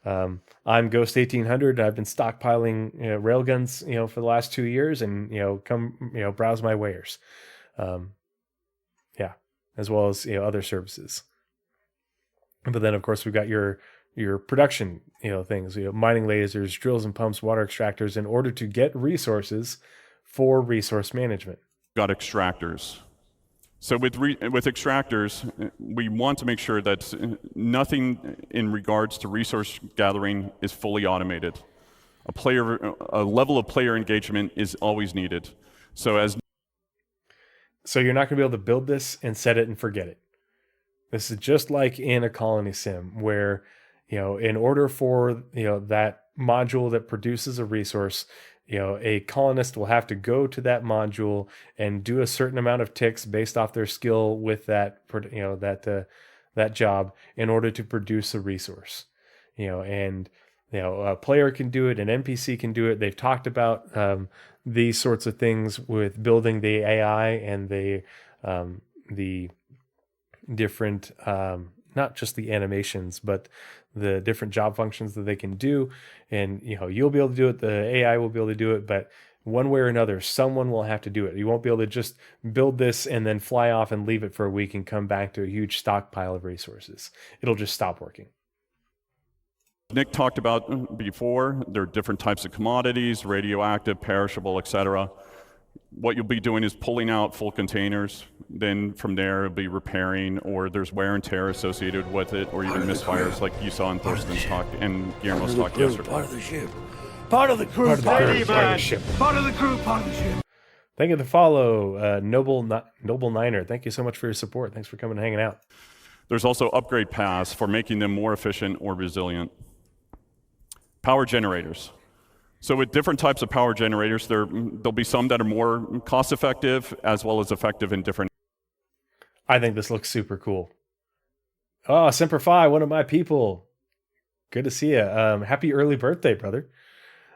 I'm Ghost 1800. I've been stockpiling railguns for the last 2 years, and come browse my wares, as well as other services. But then of course we've got your production things, mining lasers, drills and pumps, water extractors, in order to get resources for resource management. Got extractors. So with extractors, we want to make sure that nothing in regards to resource gathering is fully automated. A level of player engagement is always needed. So you're not going to be able to build this and set it and forget it. This is just like in a colony sim where, in order for, that module that produces a resource, a colonist will have to go to that module and do a certain amount of ticks based off their skill with that job in order to produce a resource. And a player can do it, an NPC can do it. They've talked about these sorts of things with building the AI and the different, not just the animations, but the different job functions that they can do. And you'll be able to do it. The AI will be able to do it, but one way or another, someone will have to do it. You won't be able to just build this and then fly off and leave it for a week and come back to a huge stockpile of resources. It'll just stop working. Nick talked about before, there are different types of commodities, radioactive, perishable, etc. What you'll be doing is pulling out full containers. Then from there, it'll be repairing, or there's wear and tear associated with it, or even misfires like you saw in Thorsten's talk and Guillermo's talk yesterday. Part of the ship. Part of the crew. Part of the ship. Part of the crew. Part of the ship. Thank you for the follow, Noble Niner. Thank you so much for your support. Thanks for coming and hanging out. There's also upgrade paths for making them more efficient or resilient. Power generators. So with different types of power generators, there'll be some that are more cost-effective as well as effective in different. I think this looks super cool. Oh, Semper Fi, one of my people. Good to see you. Happy early birthday, brother.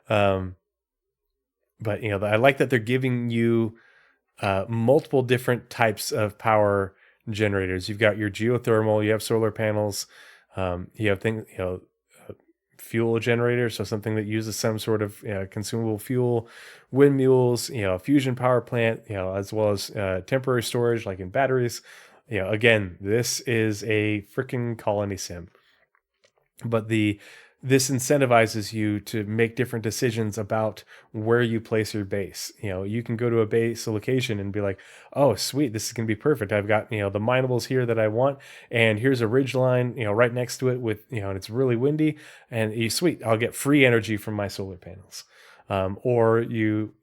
But I like that they're giving you multiple different types of power generators. You've got your geothermal, you have solar panels, you have things, fuel generators, so something that uses some sort of consumable fuel, windmills, a fusion power plant, as well as temporary storage like in batteries. Again, this is a freaking colony sim. But this incentivizes you to make different decisions about where you place your base. You can go to a base location and be like, oh, sweet, this is going to be perfect. I've got, the minables here that I want, and here's a ridge line, right next to it with, and it's really windy, and sweet, I'll get free energy from my solar panels. Or you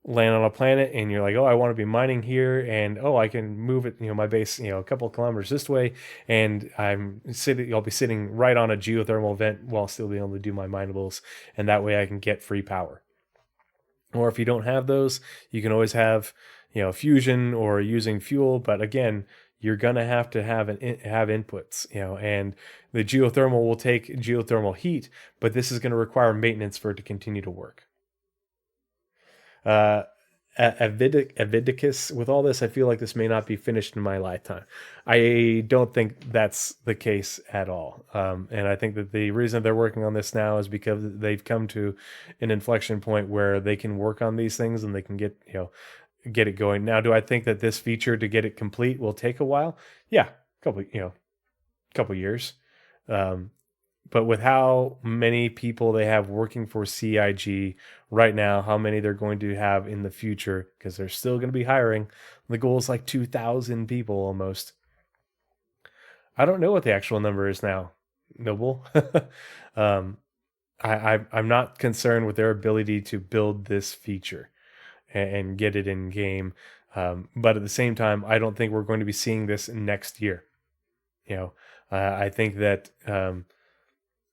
land on a planet and you're like, oh, I want to be mining here, and I can move it, my base, a couple of kilometers this way, and I'll be sitting right on a geothermal vent while still being able to do my minables, and that way I can get free power. Or if you don't have those, you can always have, fusion or using fuel, but again, you're gonna have to have inputs, and the geothermal will take geothermal heat, but this is going to require maintenance for it to continue to work. Avidicus, with all this, I feel like this may not be finished in my lifetime. I don't think that's the case at all. And I think that the reason they're working on this now is because they've come to an inflection point where they can work on these things and they can get it going. Now, do I think that this feature to get it complete will take a while? Yeah, couple years. But with how many people they have working for CIG right now, how many they're going to have in the future, because they're still going to be hiring. The goal is like 2,000 people almost. I don't know what the actual number is now, Noble. I'm not concerned with their ability to build this feature and get it in game. But at the same time, I don't think we're going to be seeing this next year. I think that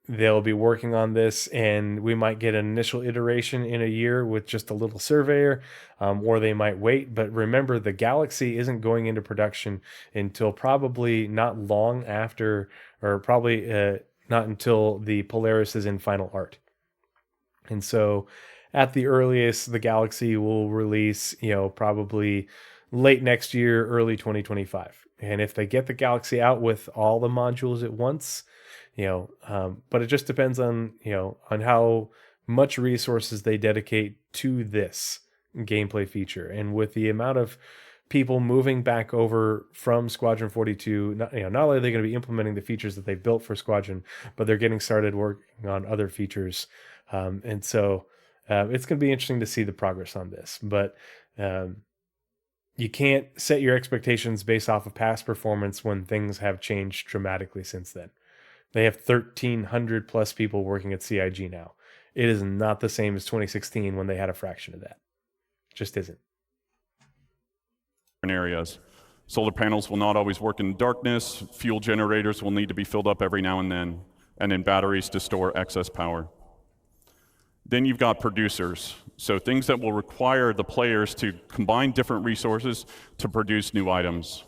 they'll be working on this, and we might get an initial iteration in a year with just a little surveyor, or they might wait. But remember, the Galaxy isn't going into production until probably not long after, or probably not until the Polaris is in final art. And so at the earliest, the Galaxy will release, probably late next year, early 2025. And if they get the Galaxy out with all the modules at once, but it just depends on, on how much resources they dedicate to this gameplay feature. And with the amount of people moving back over from Squadron 42, not only are they going to be implementing the features that they built for Squadron, but they're getting started working on other features. And so it's going to be interesting to see the progress on this. But you can't set your expectations based off of past performance when things have changed dramatically since then. They have 1,300 plus people working at CIG now. It is not the same as 2016 when they had a fraction of that. It just isn't. Areas. Solar panels will not always work in darkness. Fuel generators will need to be filled up every now and then batteries to store excess power. Then you've got producers. So things that will require the players to combine different resources to produce new items.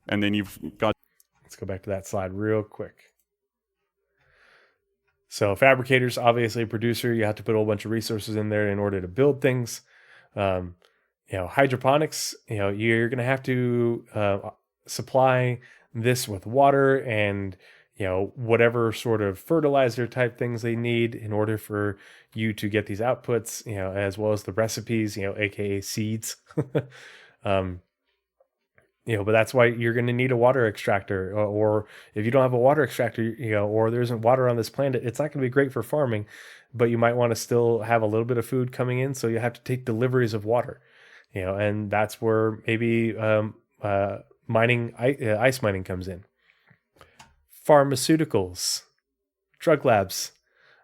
And then you've got... Let's go back to that slide real quick. So fabricators, obviously a producer, you have to put a whole bunch of resources in there in order to build things. Hydroponics, you're going to have to supply this with water and whatever sort of fertilizer type things they need in order for you to get these outputs, as well as the recipes, aka seeds. But that's why you're going to need a water extractor, or if you don't have a water extractor, or there isn't water on this planet, it's not going to be great for farming, but you might want to still have a little bit of food coming in, so you have to take deliveries of water, and that's where maybe ice mining comes in. Pharmaceuticals, drug labs,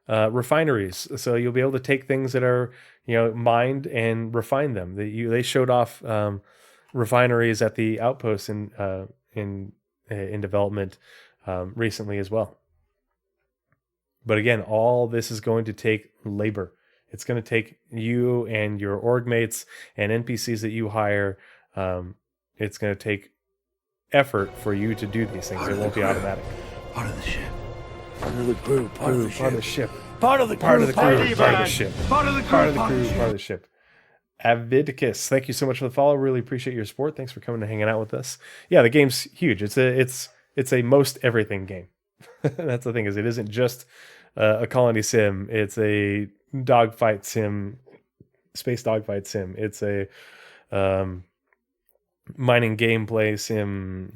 refineries. So you'll be able to take things that are mined and refine them. They showed off refineries at the outposts in development recently as well. But again, all this is going to take labor. It's going to take you and your org mates and NPCs that you hire. It's going to take effort for you to do these things. It won't be automatic. Part of the ship. Part of the crew. Part of the ship. Part of the crew. Part of the crew. Part of the ship. Part of the crew. Part of the crew. Part of the ship. Avidicus, thank you so much for the follow. Really appreciate your support. Thanks for coming and hanging out with us. Yeah, the game's huge. It's a most everything game. That's the thing, is it isn't just a colony sim. It's a dogfight sim, space dogfight sim. It's a mining gameplay sim.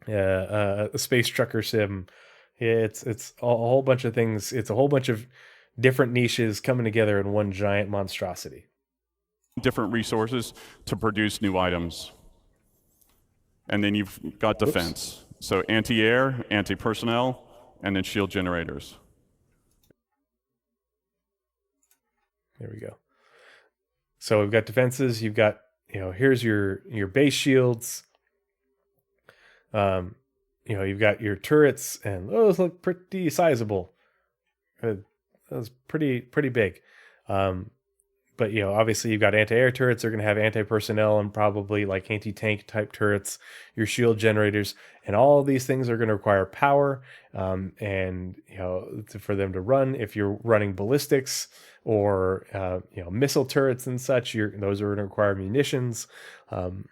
A space trucker sim. It's a whole bunch of things. It's a whole bunch of different niches coming together in one giant monstrosity. Different resources to produce new items. And then you've got defense. So anti-air, anti-personnel, and then shield generators. There we go. So we've got defenses. You've got, here's your base shields. You've got your turrets, and those look pretty sizable. That was pretty big. But obviously you've got anti-air turrets. They're going to have anti-personnel and probably like anti-tank type turrets, your shield generators, and all of these things are going to require power, and for them to run. If you're running ballistics or missile turrets and such, those are going to require munitions, and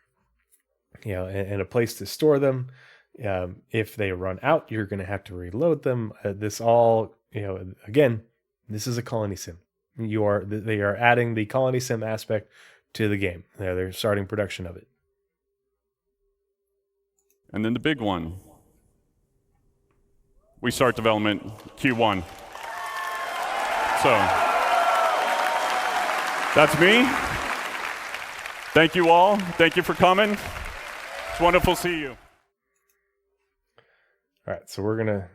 a place to store them. If they run out, you're going to have to reload them. This all, again, this is a colony sim. They are adding the colony sim aspect to the game. They're starting production of it. And then the big one. We start development Q1. So, that's me. Thank you all. Thank you for coming. It's wonderful to see you. All right, so we're going to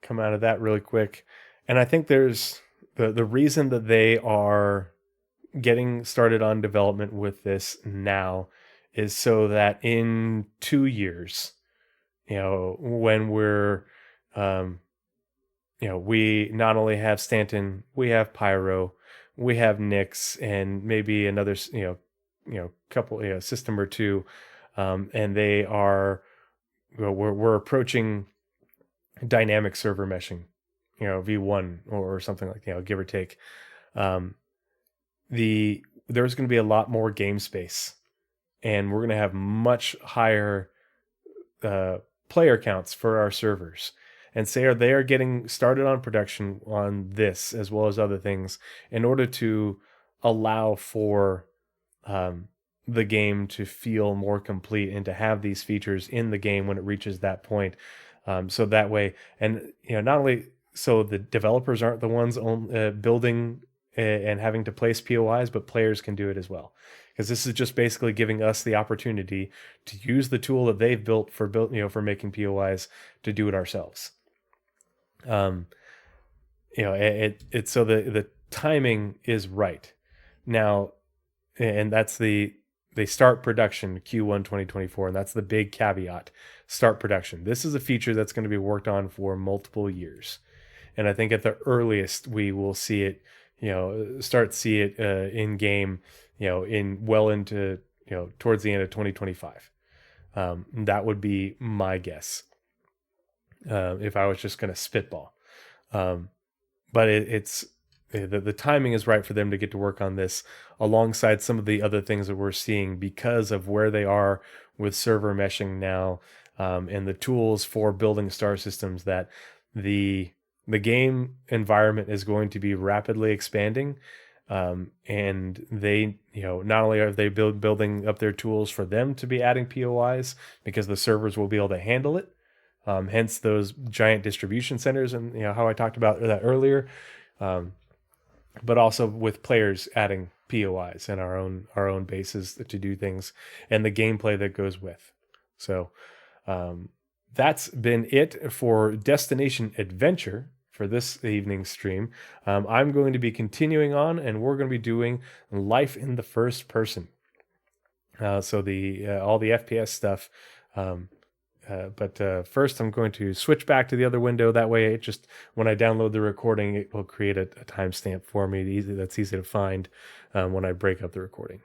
come out of that really quick. And I think there's the reason that they are getting started on development with this now is so that in 2 years, when we're, we not only have Stanton, we have Pyro, we have Nyx, and maybe another, couple, system or two, and they are, we're approaching dynamic server meshing, V1 or something like, give or take. There's going to be a lot more game space, and we're going to have much higher player counts for our servers. And say they are getting started on production on this as well as other things in order to allow for the game to feel more complete and to have these features in the game when it reaches that point. So that way, and not only so the developers aren't the ones building and having to place POIs, but players can do it as well. Because this is just basically giving us the opportunity to use the tool that they've built for making POIs to do it ourselves. It's so the timing is right now, and that's they start production Q1 2024, and that's the big caveat. Start production. This is a feature that's going to be worked on for multiple years, and I think at the earliest we will see it, see it in game, into towards the end of 2025. That would be my guess. if I was just going to spitball. But it's the timing is right for them to get to work on this alongside some of the other things that we're seeing because of where they are with server meshing now, and the tools for building star systems, that the game environment is going to be rapidly expanding. And they, not only are they building up their tools for them to be adding POIs because the servers will be able to handle it. Hence those giant distribution centers, and how I talked about that earlier. But also with players adding POIs and our own bases to do things, and the gameplay that goes with. So that's been it for Destination Adventure for this evening's stream. I'm going to be continuing on, and we're going to be doing life in the first person. So all the FPS stuff. But first, I'm going to switch back to the other window. That way, it just, when I download the recording, it will create a timestamp for me that's easy to find when I break up the recording.